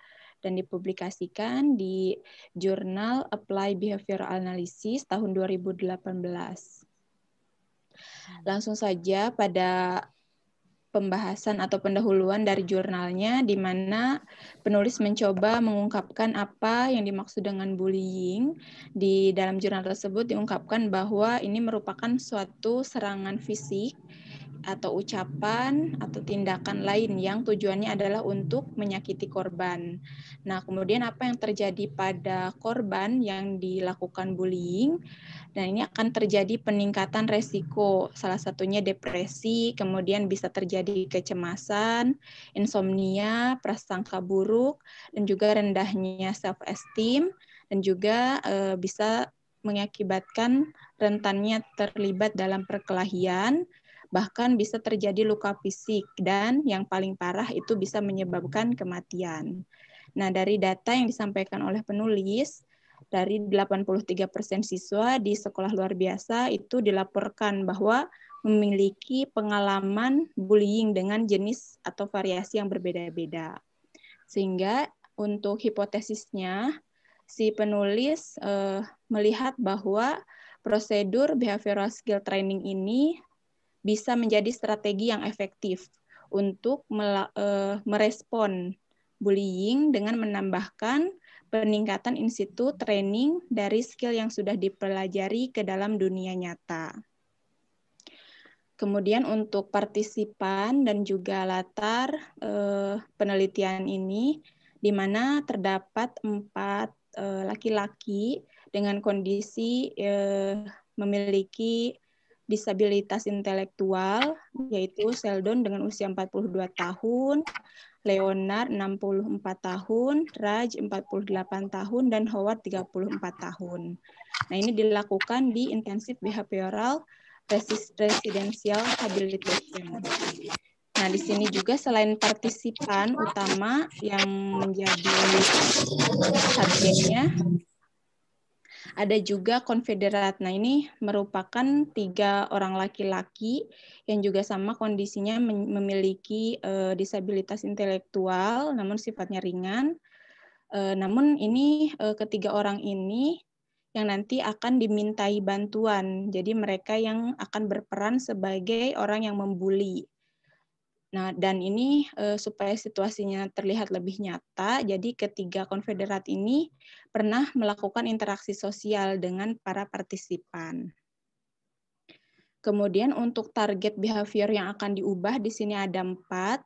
dan dipublikasikan di jurnal Applied Behavioral Analysis tahun 2018. Langsung saja pada pembahasan atau pendahuluan dari jurnalnya, di mana penulis mencoba mengungkapkan apa yang dimaksud dengan bullying. Di dalam jurnal tersebut diungkapkan bahwa ini merupakan suatu serangan fisik atau ucapan atau tindakan lain yang tujuannya adalah untuk menyakiti korban. Nah, kemudian apa yang terjadi pada korban yang dilakukan bullying? Dan ini akan terjadi peningkatan resiko, salah satunya depresi, kemudian bisa terjadi kecemasan, insomnia, prasangka buruk, dan juga rendahnya self-esteem, dan juga bisa mengakibatkan rentannya terlibat dalam perkelahian, bahkan bisa terjadi luka fisik, dan yang paling parah itu bisa menyebabkan kematian. Nah, dari data yang disampaikan oleh penulis, dari 83% siswa di sekolah luar biasa itu dilaporkan bahwa memiliki pengalaman bullying dengan jenis atau variasi yang berbeda-beda. Sehingga untuk hipotesisnya, si penulis melihat bahwa prosedur behavioral skill training ini bisa menjadi strategi yang efektif untuk merespon bullying dengan menambahkan peningkatan in situ training dari skill yang sudah dipelajari ke dalam dunia nyata. Kemudian untuk partisipan dan juga latar penelitian ini, di mana terdapat 4 laki-laki dengan kondisi memiliki disabilitas intelektual, yaitu Sheldon dengan usia 42 tahun, Leonard 64 tahun, Raj 48 tahun, dan Howard 34 tahun. Nah, ini dilakukan di Intensive Behavioral Residential Rehabilitation. Nah, di sini juga selain partisipan utama yang menjadi subjeknya, ada juga konfederat. Nah, ini merupakan 3 orang laki-laki yang juga sama kondisinya memiliki disabilitas intelektual, namun sifatnya ringan. Namun ini ketiga orang ini yang nanti akan dimintai bantuan. Jadi mereka yang akan berperan sebagai orang yang membuli. Nah, dan ini supaya situasinya terlihat lebih nyata, jadi ketiga konfederat ini pernah melakukan interaksi sosial dengan para partisipan. Kemudian untuk target behavior yang akan diubah di sini ada 4.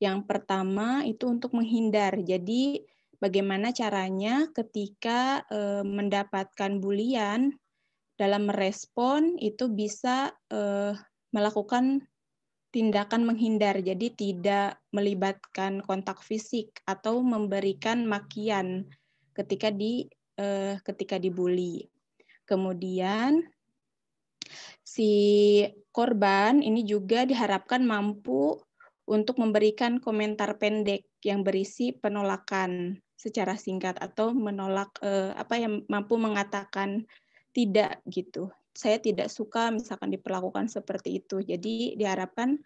Yang pertama itu untuk menghindar. Jadi bagaimana caranya ketika mendapatkan bulian dalam merespon itu bisa melakukan tindakan menghindar, jadi tidak melibatkan kontak fisik atau memberikan makian ketika dibully. Kemudian si korban ini juga diharapkan mampu untuk memberikan komentar pendek yang berisi penolakan secara singkat atau menolak mampu mengatakan tidak gitu. Saya tidak suka misalkan diperlakukan seperti itu. Jadi diharapkan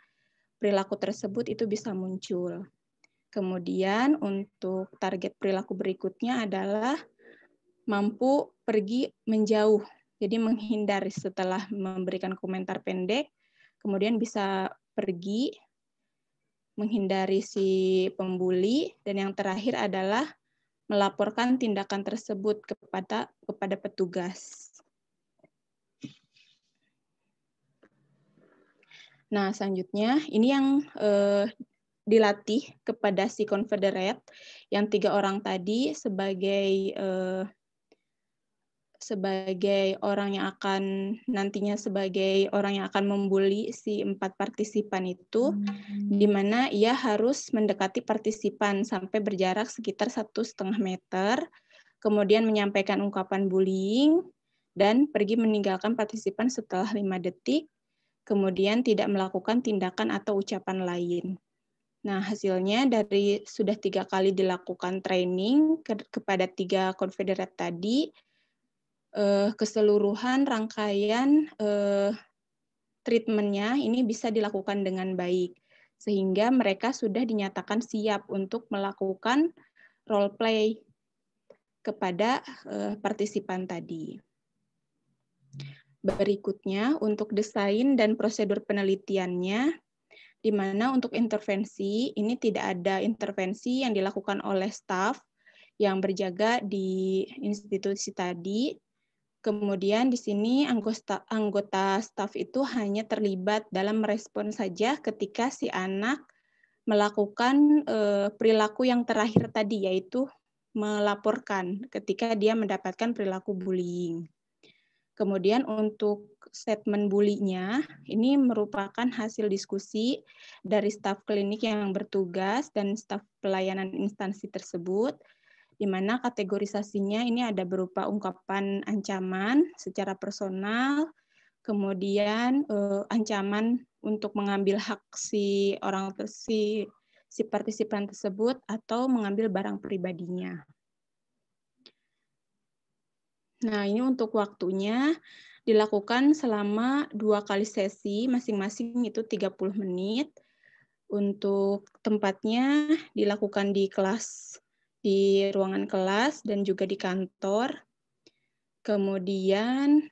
perilaku tersebut itu bisa muncul. Kemudian untuk target perilaku berikutnya adalah mampu pergi menjauh. Jadi menghindar setelah memberikan komentar pendek, kemudian bisa pergi menghindari si pembuli, dan yang terakhir adalah melaporkan tindakan tersebut kepada petugas. Nah, selanjutnya ini yang dilatih kepada si konfederat yang 3 orang tadi sebagai orang yang akan nantinya sebagai orang yang akan membuli si 4 partisipan itu, di mana ia harus mendekati partisipan sampai berjarak sekitar 1,5 meter, kemudian menyampaikan ungkapan bullying dan pergi meninggalkan partisipan setelah 5 detik. Kemudian tidak melakukan tindakan atau ucapan lain. Nah, hasilnya dari sudah 3 kali dilakukan training kepada 3 konfederat tadi, keseluruhan rangkaian treatment-nya ini bisa dilakukan dengan baik, sehingga mereka sudah dinyatakan siap untuk melakukan role play kepada partisipan tadi. Berikutnya, untuk desain dan prosedur penelitiannya, di mana untuk intervensi, ini tidak ada intervensi yang dilakukan oleh staf yang berjaga di institusi tadi. Kemudian di sini anggota staf itu hanya terlibat dalam merespon saja ketika si anak melakukan perilaku yang terakhir tadi, yaitu melaporkan ketika dia mendapatkan perilaku bullying. Kemudian untuk statement bully-nya, ini merupakan hasil diskusi dari staf klinik yang bertugas dan staf pelayanan instansi tersebut, di mana kategorisasinya ini ada berupa ungkapan ancaman secara personal, kemudian ancaman untuk mengambil hak si partisipan tersebut atau mengambil barang pribadinya. Nah, ini untuk waktunya dilakukan selama 2 kali sesi, masing-masing itu 30 menit. Untuk tempatnya dilakukan di kelas, di ruangan kelas dan juga di kantor. Kemudian,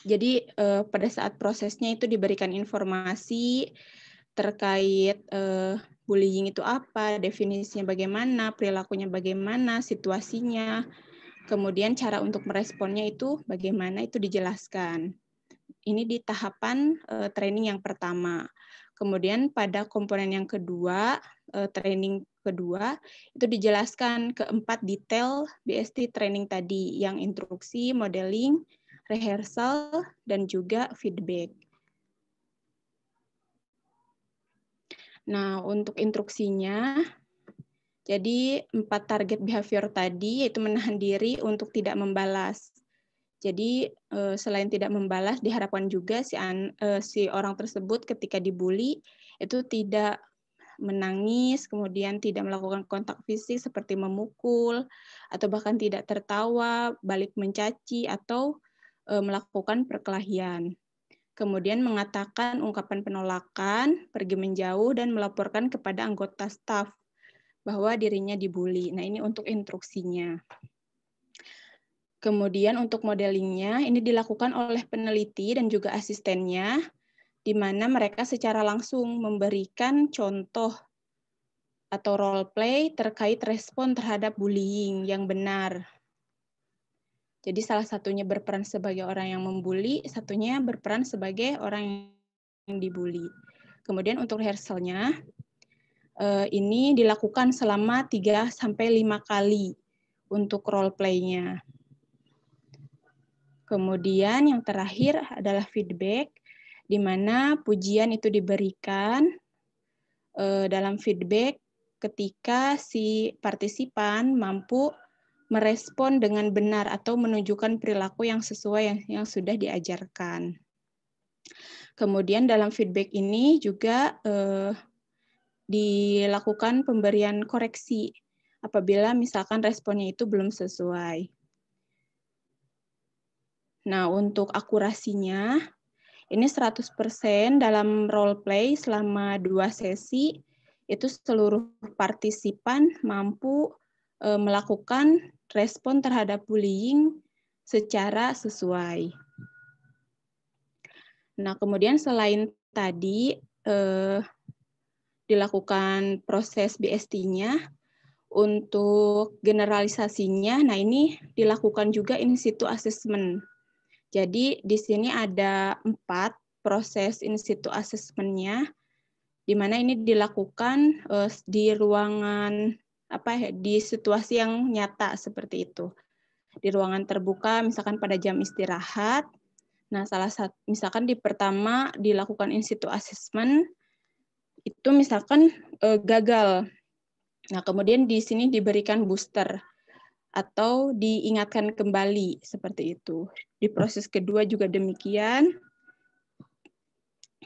jadi pada saat prosesnya itu diberikan informasi terkait bullying itu apa, definisinya bagaimana, perilakunya bagaimana, situasinya, kemudian cara untuk meresponnya itu bagaimana, itu dijelaskan. Ini di tahapan training yang pertama. Kemudian pada komponen yang kedua, training kedua, itu dijelaskan keempat detail BST training tadi, yang instruksi, modeling, rehearsal, dan juga feedback. Nah, untuk instruksinya, jadi 4 target behavior tadi, yaitu menahan diri untuk tidak membalas. Jadi selain tidak membalas, diharapkan juga si orang tersebut ketika dibully itu tidak menangis, kemudian tidak melakukan kontak fisik seperti memukul, atau bahkan tidak tertawa, balik mencaci, atau melakukan perkelahian. Kemudian mengatakan ungkapan penolakan, pergi menjauh, dan melaporkan kepada anggota staf bahwa dirinya dibully. Nah, ini untuk instruksinya. Kemudian untuk modelingnya, ini dilakukan oleh peneliti dan juga asistennya, di mana mereka secara langsung memberikan contoh atau role play terkait respon terhadap bullying yang benar. Jadi salah satunya berperan sebagai orang yang membuli, satunya berperan sebagai orang yang dibully. Kemudian untuk rehearsalnya, ini dilakukan selama 3-5 kali untuk role play-nya. Kemudian yang terakhir adalah feedback, di mana pujian itu diberikan dalam feedback ketika si partisipan mampu merespon dengan benar atau menunjukkan perilaku yang sesuai yang sudah diajarkan. Kemudian dalam feedback ini juga dilakukan pemberian koreksi apabila misalkan responnya itu belum sesuai. Nah, untuk akurasinya, ini 100% dalam role play selama 2 sesi, itu seluruh partisipan mampu melakukan respon terhadap bullying secara sesuai. Nah, kemudian selain tadi dilakukan proses BST-nya, untuk generalisasinya, nah ini dilakukan juga in situ assessment. Jadi di sini ada 4 proses in situ assessment-nya, di mana ini dilakukan di ruangan di situasi yang nyata seperti itu. Di ruangan terbuka, misalkan pada jam istirahat. Nah, misalkan di pertama dilakukan in situ assessment, itu misalkan gagal. Nah, kemudian di sini diberikan booster atau diingatkan kembali seperti itu. Di proses kedua juga demikian.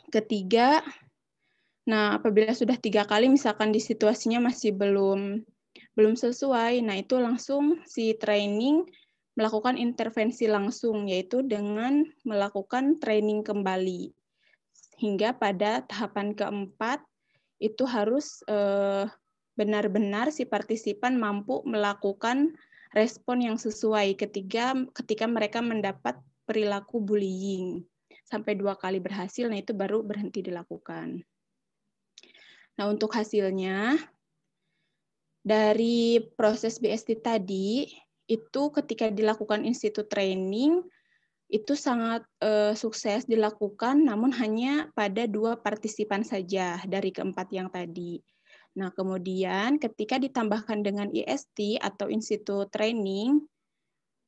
Ketiga, nah apabila sudah 3 kali misalkan di situasinya masih belum sesuai, nah itu langsung si training melakukan intervensi langsung, yaitu dengan melakukan training kembali. Hingga pada tahapan keempat, itu harus benar-benar si partisipan mampu melakukan respon yang sesuai ketika mereka mendapat perilaku bullying. Sampai 2 kali berhasil, nah itu baru berhenti dilakukan. Nah, untuk hasilnya, dari proses BST tadi, itu ketika dilakukan institut training, itu sangat sukses dilakukan, namun hanya pada 2 partisipan saja dari keempat yang tadi. Nah, kemudian ketika ditambahkan dengan IST atau institut training,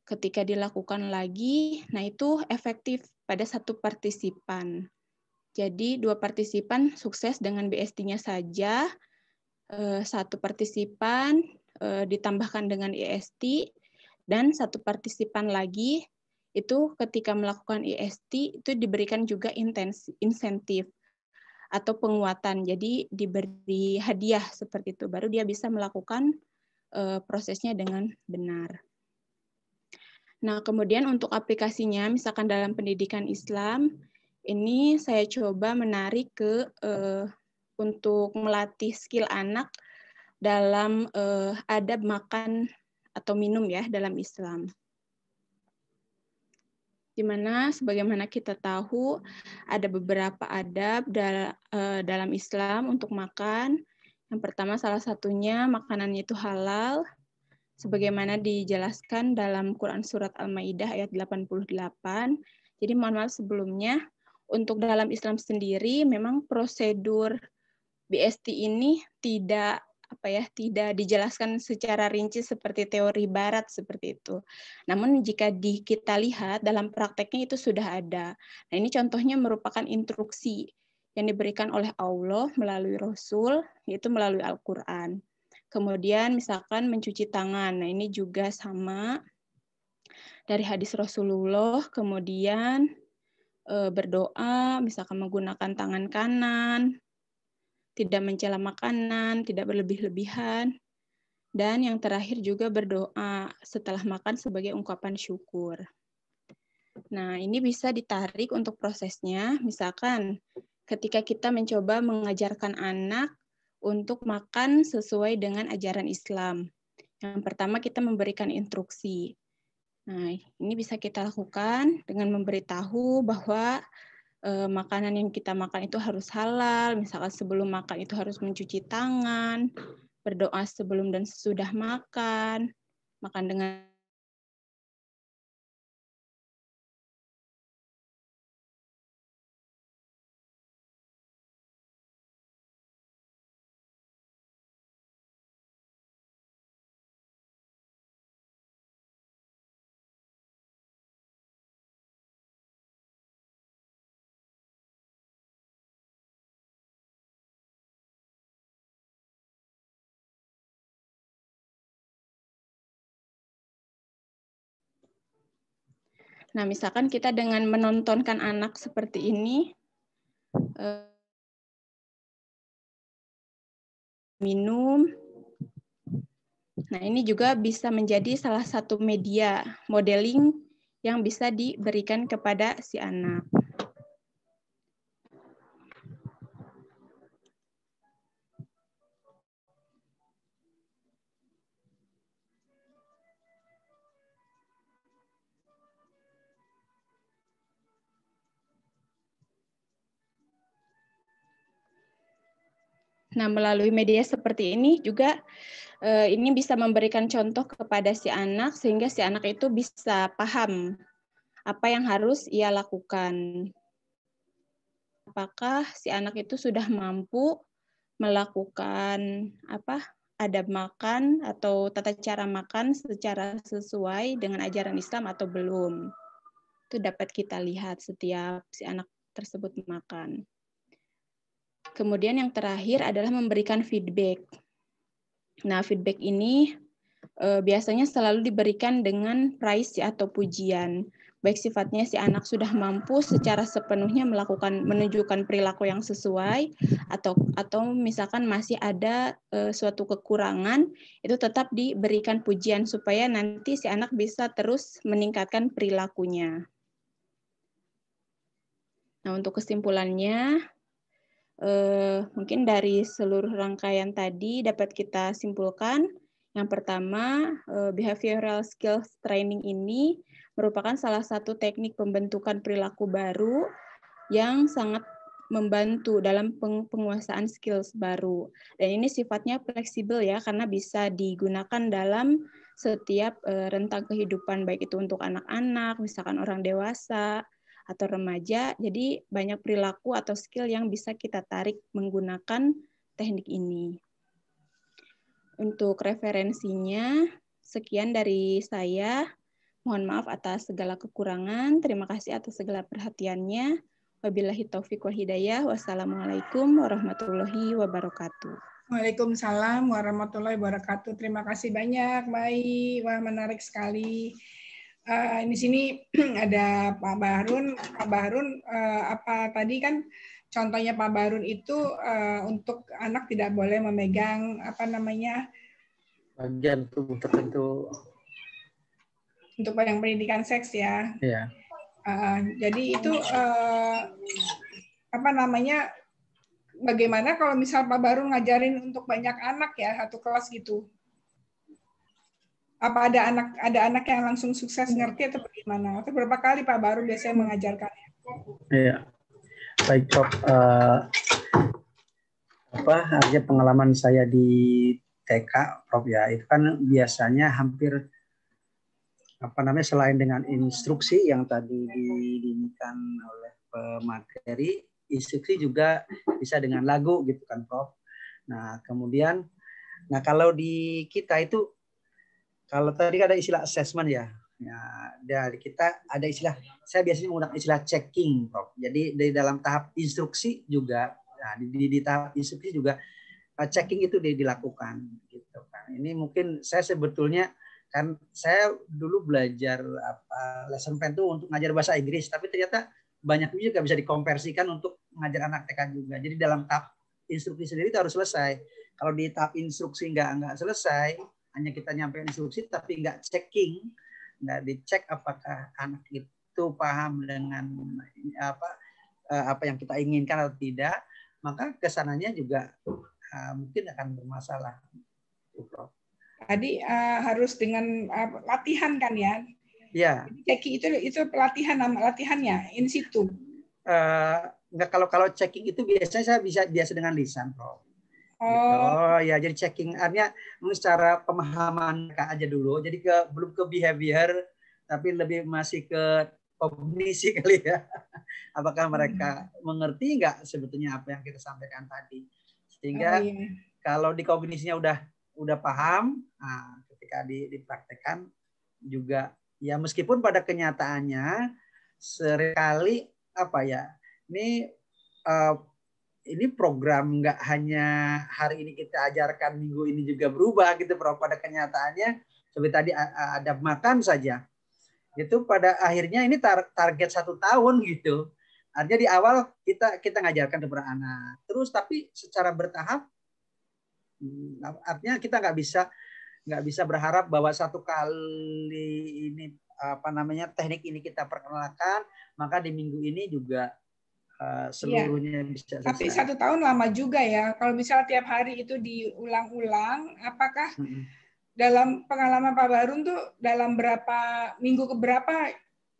ketika dilakukan lagi, nah itu efektif pada 1 partisipan. Jadi 2 partisipan sukses dengan BST-nya saja, 1 partisipan ditambahkan dengan IST, dan 1 partisipan lagi itu ketika melakukan IST itu diberikan juga insentif atau penguatan, jadi diberi hadiah seperti itu, baru dia bisa melakukan prosesnya dengan benar. Nah, kemudian untuk aplikasinya, misalkan dalam pendidikan Islam, ini saya coba menarik ke untuk melatih skill anak dalam adab makan atau minum ya dalam Islam. Di mana sebagaimana kita tahu ada beberapa adab dalam Islam untuk makan. Yang pertama salah satunya makanannya itu halal, sebagaimana dijelaskan dalam Quran Surat Al-Ma'idah ayat 88. Jadi mohon maaf sebelumnya, untuk dalam Islam sendiri memang prosedur BST ini tidak dijelaskan secara rinci seperti teori barat seperti itu. Namun jika kita lihat dalam prakteknya itu sudah ada. Nah, ini contohnya merupakan instruksi yang diberikan oleh Allah melalui Rasul, yaitu melalui Al-Quran. Kemudian misalkan mencuci tangan. Nah, ini juga sama dari hadis Rasulullah. Kemudian berdoa, misalkan menggunakan tangan kanan, tidak mencela makanan, tidak berlebih-lebihan. Dan yang terakhir juga berdoa setelah makan sebagai ungkapan syukur. Nah, ini bisa ditarik untuk prosesnya. Misalkan ketika kita mencoba mengajarkan anak untuk makan sesuai dengan ajaran Islam. Yang pertama kita memberikan instruksi. Nah, ini bisa kita lakukan dengan memberitahu bahwa makanan yang kita makan itu harus halal, misalkan sebelum makan itu harus mencuci tangan, berdoa sebelum dan sesudah makan, makan dengan Nah, misalkan kita dengan menontonkan anak seperti ini, minum. Nah, ini juga bisa menjadi salah satu media modeling yang bisa diberikan kepada si anak. Nah, melalui media seperti ini juga ini bisa memberikan contoh kepada si anak sehingga si anak itu bisa paham apa yang harus ia lakukan. Apakah si anak itu sudah mampu melakukan adab makan atau tata cara makan secara sesuai dengan ajaran Islam atau belum. Itu dapat kita lihat setiap si anak tersebut makan. Kemudian yang terakhir adalah memberikan feedback. Nah, feedback ini biasanya selalu diberikan dengan praise atau pujian. Baik sifatnya si anak sudah mampu secara sepenuhnya menunjukkan perilaku yang sesuai, atau misalkan masih ada suatu kekurangan, itu tetap diberikan pujian supaya nanti si anak bisa terus meningkatkan perilakunya. Nah, untuk kesimpulannya, mungkin dari seluruh rangkaian tadi dapat kita simpulkan. Yang pertama, behavioral skills training ini merupakan salah satu teknik pembentukan perilaku baru yang sangat membantu dalam penguasaan skills baru. Dan ini sifatnya fleksibel ya, karena bisa digunakan dalam setiap rentang kehidupan, baik itu untuk anak-anak, misalkan orang dewasa, atau remaja. Jadi banyak perilaku atau skill yang bisa kita tarik menggunakan teknik ini. Untuk referensinya, sekian dari saya. Mohon maaf atas segala kekurangan. Terima kasih atas segala perhatiannya. Wabillahi taufiq wal hidayah. Wassalamualaikum warahmatullahi wabarakatuh. Waalaikumsalam warahmatullahi wabarakatuh. Terima kasih banyak, Mai. Wah, menarik sekali. Di sini ada Pak Bahrun. Pak Bahrun, apa tadi kan contohnya Pak Bahrun itu untuk anak tidak boleh memegang bagian tubuh tertentu. untuk yang pendidikan seks ya. Iya. Jadi itu apa namanya? Bagaimana kalau misal Pak Baru ngajarin untuk banyak anak ya, satu kelas gitu? Apa ada anak yang langsung sukses ngerti atau bagaimana? Atau berapa kali Pak Baru biasanya mengajarkannya? Iya. Baik, Prof. Artinya pengalaman saya di TK, Prof ya, itu kan biasanya hampir selain dengan instruksi yang tadi diberikan oleh pemateri, instruksi juga bisa dengan lagu gitu kan, Prof. Nah, kemudian kalau di kita itu, kalau tadi ada istilah assessment ya, dari kita ada istilah, saya biasanya menggunakan istilah checking, Prof. Jadi dari dalam tahap instruksi juga, di tahap instruksi juga checking itu dilakukan gitu kan. Ini mungkin saya sebetulnya kan saya dulu belajar lesson plan itu untuk ngajar bahasa Inggris, tapi ternyata banyak juga bisa dikonversikan untuk ngajar anak TK juga. Jadi dalam tahap instruksi sendiri itu harus selesai. Kalau di tahap instruksi nggak selesai, hanya kita nyampein instruksi tapi nggak checking, nggak dicek apakah anak itu paham dengan apa yang kita inginkan atau tidak, maka kesananya juga mungkin akan bermasalah. Tadi harus dengan latihan kan ya? Ya. Checking itu pelatihan, nama latihannya in situ. Enggak, kalau checking itu biasanya saya biasa dengan lisan, Prof. Oh. Gitu. Ya, jadi checking artinya secara pemahaman aja dulu. Jadi belum ke behavior, tapi lebih masih ke kognisi kali ya. Apakah mereka mengerti nggak sebetulnya apa yang kita sampaikan tadi? Sehingga kalau di kognisinya udah paham, ketika dipraktekkan juga ya, meskipun pada kenyataannya seringkali ini program nggak hanya hari ini kita ajarkan, minggu ini juga berubah gitu, Prof. Pada kenyataannya seperti tadi ada makan saja, itu pada akhirnya ini target 1 tahun gitu. Artinya di awal kita ngajarkan kepada anak, terus tapi secara bertahap. Artinya kita nggak bisa berharap bahwa 1 kali ini teknik ini kita perkenalkan, maka di minggu ini juga seluruhnya bisa selesai. Tapi 1 tahun lama juga ya. Kalau misalnya tiap hari itu diulang-ulang, apakah dalam pengalaman Pak Barun tuh dalam berapa minggu keberapa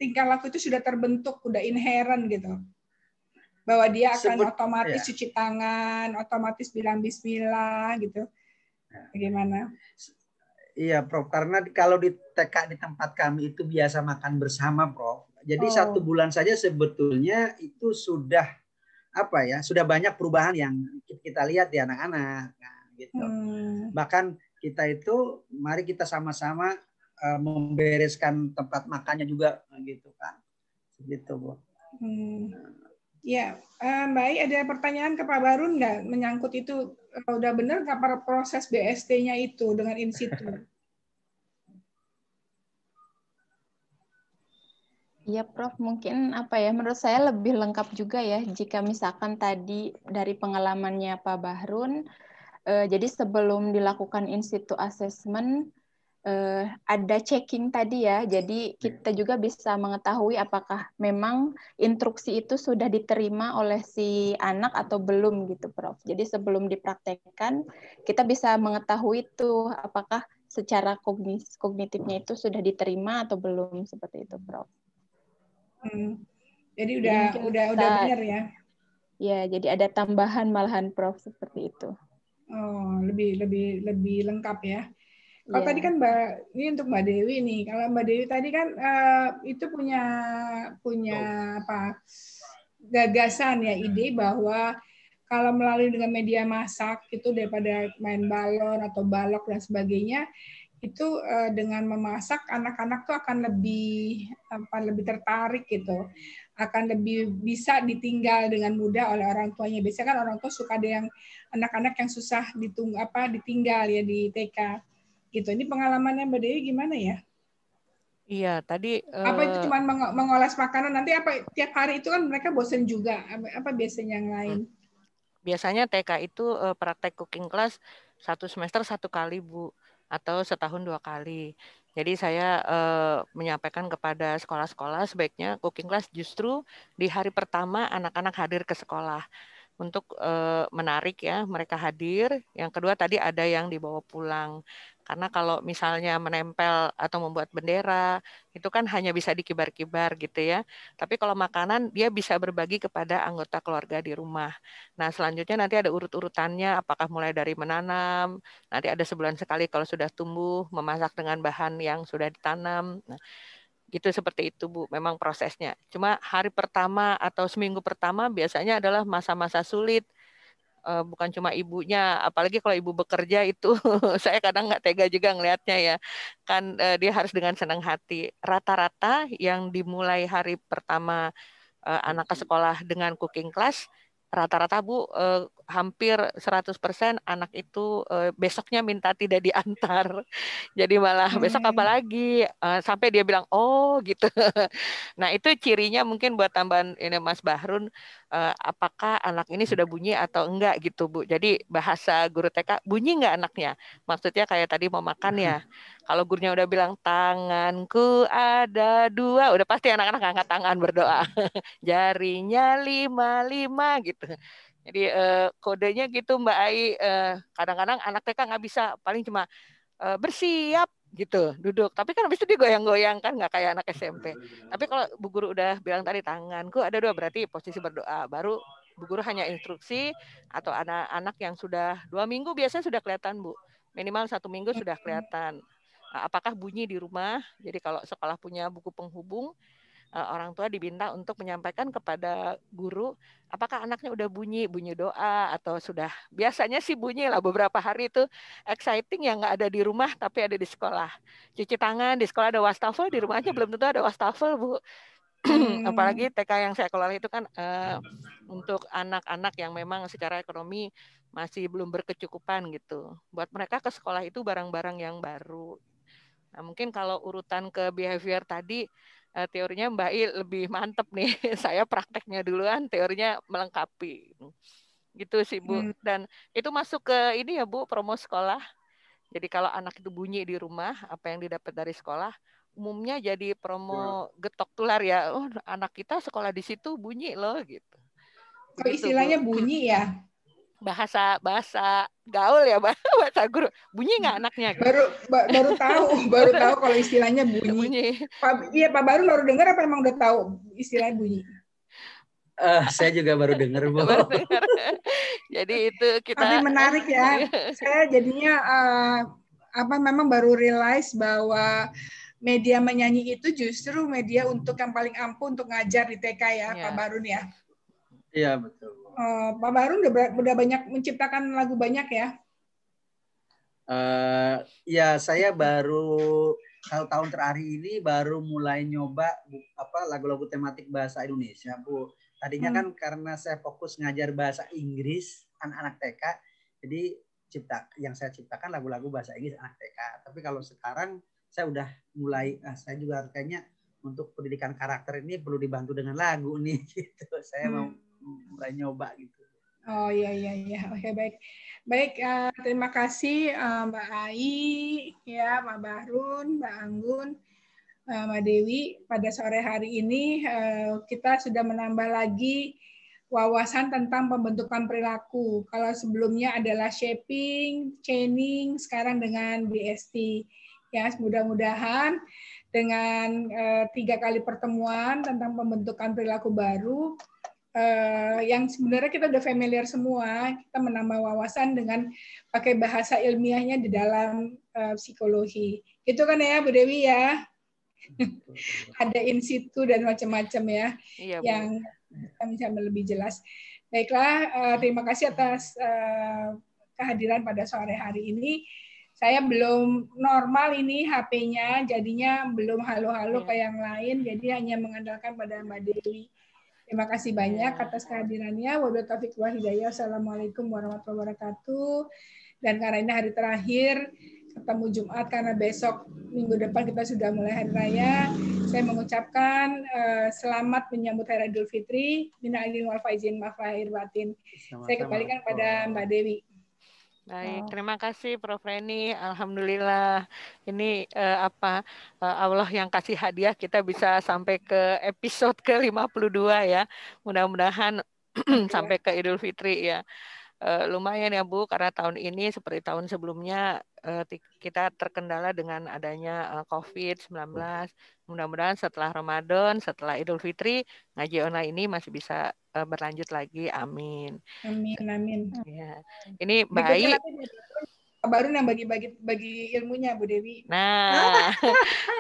tingkah laku itu sudah terbentuk, udah inherent gitu? Bahwa dia akan otomatis cuci tangan, otomatis bilang bismillah gitu. Bagaimana? Iya, Prof. Karena kalau di TK di tempat kami itu biasa makan bersama, Prof. Jadi 1 bulan saja sebetulnya itu sudah sudah banyak perubahan yang kita lihat di anak-anak. Gitu. Bahkan kita itu, mari kita sama-sama membereskan tempat makannya juga, gitu kan. Gitu, Bu. Ya, Mbak Ai, ada pertanyaan ke Pak Barun nggak menyangkut itu? Udah benar nggak para proses BST-nya itu dengan in situ? Iya, Prof. Mungkin menurut saya lebih lengkap juga ya jika misalkan tadi dari pengalamannya Pak Bahrun, jadi sebelum dilakukan in situ assessment, ada checking tadi ya, jadi kita juga bisa mengetahui apakah memang instruksi itu sudah diterima oleh si anak atau belum gitu, Prof. Jadi sebelum dipraktekkan, kita bisa mengetahui itu apakah secara kognitifnya itu sudah diterima atau belum, seperti itu, Prof. Jadi udah benar ya? Ya, jadi ada tambahan malahan, Prof, seperti itu. Oh, lebih lengkap ya. Kalau tadi kan ini untuk Mbak Dewi nih. Kalau Mbak Dewi tadi kan itu punya gagasan ya, ide bahwa kalau melalui dengan media masak itu daripada main balon atau balok dan sebagainya, itu dengan memasak anak-anak tuh akan lebih tertarik gitu, akan lebih bisa ditinggal dengan mudah oleh orang tuanya. Biasanya kan orang tua suka ada yang anak-anak yang susah ditinggal ya di TK gitu. Ini pengalamannya Mbak Dewi gimana ya? Iya, tadi apa itu cuma mengoles makanan, nanti tiap hari itu kan mereka bosen juga, apa biasanya yang lain? Biasanya TK itu praktek cooking class 1 semester 1 kali, Bu, atau setahun 2 kali. Jadi saya menyampaikan kepada sekolah-sekolah sebaiknya cooking class justru di hari pertama anak-anak hadir ke sekolah untuk menarik ya mereka hadir. Yang kedua tadi ada yang dibawa pulang. Karena kalau misalnya menempel atau membuat bendera itu kan hanya bisa dikibar-kibar gitu ya. Tapi kalau makanan dia bisa berbagi kepada anggota keluarga di rumah. Nah, selanjutnya nanti ada urut-urutannya apakah mulai dari menanam, nanti ada sebulan sekali kalau sudah tumbuh, memasak dengan bahan yang sudah ditanam. Nah, gitu seperti itu Bu, memang prosesnya. Cuma hari pertama atau seminggu pertama biasanya adalah masa-masa sulit. Bukan cuma ibunya, apalagi kalau ibu bekerja itu saya kadang nggak tega juga ngelihatnya ya. Kan dia harus dengan senang hati. Rata-rata yang dimulai hari pertama anak ke sekolah dengan cooking class, rata-rata Bu hampir 100% anak itu besoknya minta tidak diantar. Jadi malah besok apa lagi? Sampai dia bilang, oh gitu. Nah itu cirinya mungkin buat tambahan ini Mas Bahrun, apakah anak ini sudah bunyi atau enggak gitu Bu. Jadi bahasa guru TK, bunyi enggak anaknya? Maksudnya kayak tadi mau makan ya. Kalau gurunya udah bilang tanganku ada 2, udah pasti anak-anak angkat tangan berdoa. Jarinya 5 gitu. Jadi kodenya gitu Mbak Ai. Kadang-kadang anak TK nggak bisa, paling cuma bersiap gitu, duduk. Tapi kan habis itu dia goyang-goyang kan nggak kayak anak SMP. Tapi kalau Bu Guru udah bilang tadi tanganku ada 2 berarti posisi berdoa. Baru Bu Guru hanya instruksi atau anak-anak yang sudah 2 minggu biasanya sudah kelihatan Bu. Minimal 1 minggu sudah kelihatan. Apakah bunyi di rumah? Jadi kalau sekolah punya buku penghubung, orang tua diminta untuk menyampaikan kepada guru apakah anaknya udah bunyi doa atau sudah. Biasanya sih bunyi lah beberapa hari itu exciting yang nggak ada di rumah tapi ada di sekolah. Cuci tangan di sekolah ada wastafel, di rumahnya belum tentu ada wastafel Bu. Apalagi TK yang saya kelola itu kan untuk anak-anak yang memang secara ekonomi masih belum berkecukupan gitu. Buat mereka ke sekolah itu barang-barang yang baru. Nah, mungkin kalau urutan ke behavior tadi, teorinya Mbak I lebih mantep nih. Saya prakteknya duluan, teorinya melengkapi. Gitu sih Bu. Dan itu masuk ke ini ya Bu, promo sekolah. Jadi kalau anak itu bunyi di rumah, apa yang didapat dari sekolah, umumnya jadi promo getok tular ya. Oh, anak kita sekolah di situ bunyi loh gitu. Kalau istilahnya Bu. Bunyi ya? Bahasa gaul ya bahasa guru, bunyi nggak anaknya gitu. baru tahu kalau istilahnya bunyi. Iya Pak Baru baru dengar apa emang udah tahu istilahnya bunyi? Saya juga baru dengar Bu. Baru dengar. Jadi itu kita. Tapi menarik ya. Saya jadinya memang baru realize bahwa media menyanyi itu justru media untuk yang paling ampuh untuk ngajar di TK ya, Pak Barun ya. Iya betul. Pak Barun udah banyak menciptakan lagu banyak ya? Ya saya baru tahun terakhir ini baru mulai nyoba lagu-lagu tematik bahasa Indonesia Bu. Tadinya kan karena saya fokus ngajar bahasa Inggris anak-anak TK, jadi yang saya ciptakan lagu-lagu bahasa Inggris anak TK. Tapi kalau sekarang saya udah mulai, saya juga kayaknya untuk pendidikan karakter ini perlu dibantu dengan lagu nih gitu. Saya mau mulai nyoba gitu. Oh iya. Oke baik. Terima kasih Mbak Ai, ya Pak Bahrun, Mbak Anggun, Mbak Dewi. Pada sore hari ini kita sudah menambah lagi wawasan tentang pembentukan perilaku. Kalau sebelumnya adalah shaping, chaining, sekarang dengan BST. Ya, mudah-mudahan dengan 3 kali pertemuan tentang pembentukan perilaku baru, yang sebenarnya kita udah familiar semua, kita menambah wawasan dengan pakai bahasa ilmiahnya di dalam psikologi. Gitu kan ya Bu Dewi ya? Ada in situ dan macam-macam ya, iya, yang bisa lebih jelas. Baiklah, terima kasih atas kehadiran pada sore hari ini. Saya belum normal ini HP-nya, jadinya belum halo-halo kayak yang lain, jadi hanya mengandalkan pada Mbak Dewi. Terima kasih banyak atas kehadirannya. Wabillahi taufiq wal hidayah. Assalamualaikum warahmatullahi wabarakatuh. Dan karena ini hari terakhir, ketemu Jumat karena besok minggu depan kita sudah mulai hari raya. Saya mengucapkan selamat menyambut Hari Idul Fitri. Minal aidin wal faizin, maaf lahir batin. Saya kembalikan pada Mbak Dewi. Baik, terima kasih Prof. Reni. Alhamdulillah. Ini Allah yang kasih hadiah kita bisa sampai ke episode ke-52 ya. Mudah-mudahan sampai ke Idul Fitri ya. Lumayan ya Bu, karena tahun ini seperti tahun sebelumnya kita terkendala dengan adanya COVID-19. Mudah-mudahan setelah Ramadan, setelah Idul Fitri, ngaji online ini masih bisa berlanjut lagi. Amin. Amin, amin. Ya. Ini Berikutnya baik. nanti baru yang bagi ilmunya Bu Dewi. Nah,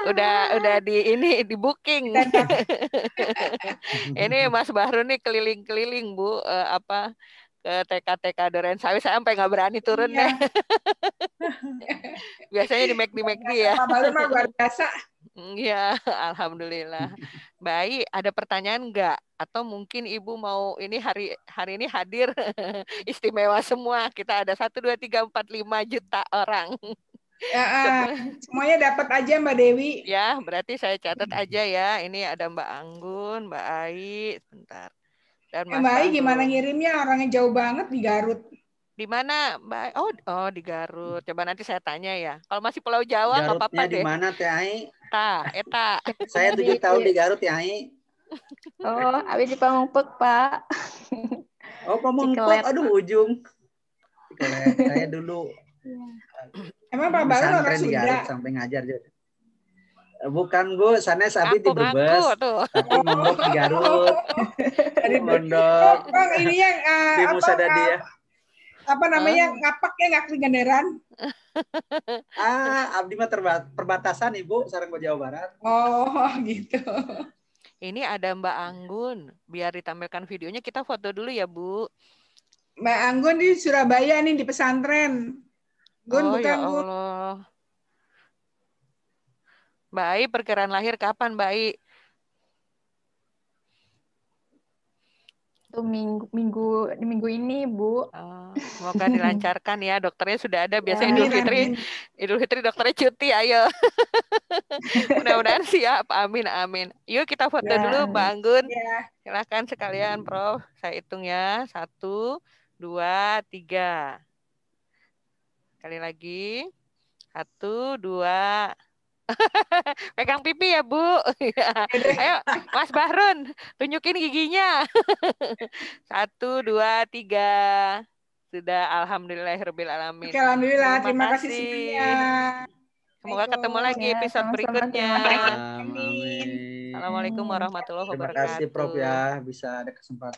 udah di booking. Ini Mas Bahru nih keliling-keliling Bu, ke TK-TK Duren Sawit, saya sampai nggak berani turun deh. Biasanya di McD ya. Pak Bahru mah luar biasa. Iya, alhamdulillah. Baik, ada pertanyaan nggak? Atau mungkin Ibu mau ini hari ini hadir istimewa semua. Kita ada 1, 2, 3, 4, 5 juta orang. Semuanya dapat aja Mbak Dewi. Ya, berarti saya catat aja ya. Ini ada Mbak Anggun, Mbak Ai, sebentar. Dan Mas Mbak Ai Bahru. gimana ngirimnya? Orangnya jauh banget di Garut. Di mana Mbak? Oh di Garut. Coba nanti saya tanya ya. Kalau masih Pulau Jawa nggak apa-apa deh. Garutnya di mana Teh Ai? Eta. Saya 7 tahun di Garut ya Ai. Oh, abi di Pamengpeuk, Pak. Oh, Pamengpeuk, aduh ujung. Cikelet. Saya dulu. Emang Pak Bahru orang di Sunda? Garut sampai ngajar juga. Bukan Bu, sanes abi di Brebes, tapi mondok di Garut. Mondok. Ini yang di Musa Dadia. Apa namanya ngapak ya nggak kedengeran? Abdi mah perbatasan Ibu, sareng Jawa Barat. Oh gitu. Ini ada Mbak Anggun, biar ditampilkan videonya kita foto dulu ya Bu. Mbak Anggun di Surabaya nih di pesantren. Gun, oh bukan, ya Allah. Mbak Ai perkiraan lahir kapan Mbak Ai? Tuh minggu ini Bu. Semoga dilancarkan ya, dokternya sudah ada. Biasanya Idul Fitri dokternya cuti, ayo. Mudah-mudahan siap, amin amin. Yuk kita foto dulu Mbak Anggun. Silahkan sekalian Prof, saya hitung ya, 1, 2, 3. Sekali lagi, 1, 2. Pegang pipi ya Bu. Ayo Mas Bahrun, tunjukin giginya. 1, 2, 3. Sudah, alhamdulillahirabbil alamin. Alhamdulillah, terima kasih semuanya. Semoga ketemu lagi episode berikutnya. Amin. Assalamualaikum warahmatullahi wabarakatuh. Terima kasih Prof ya, bisa ada kesempatan.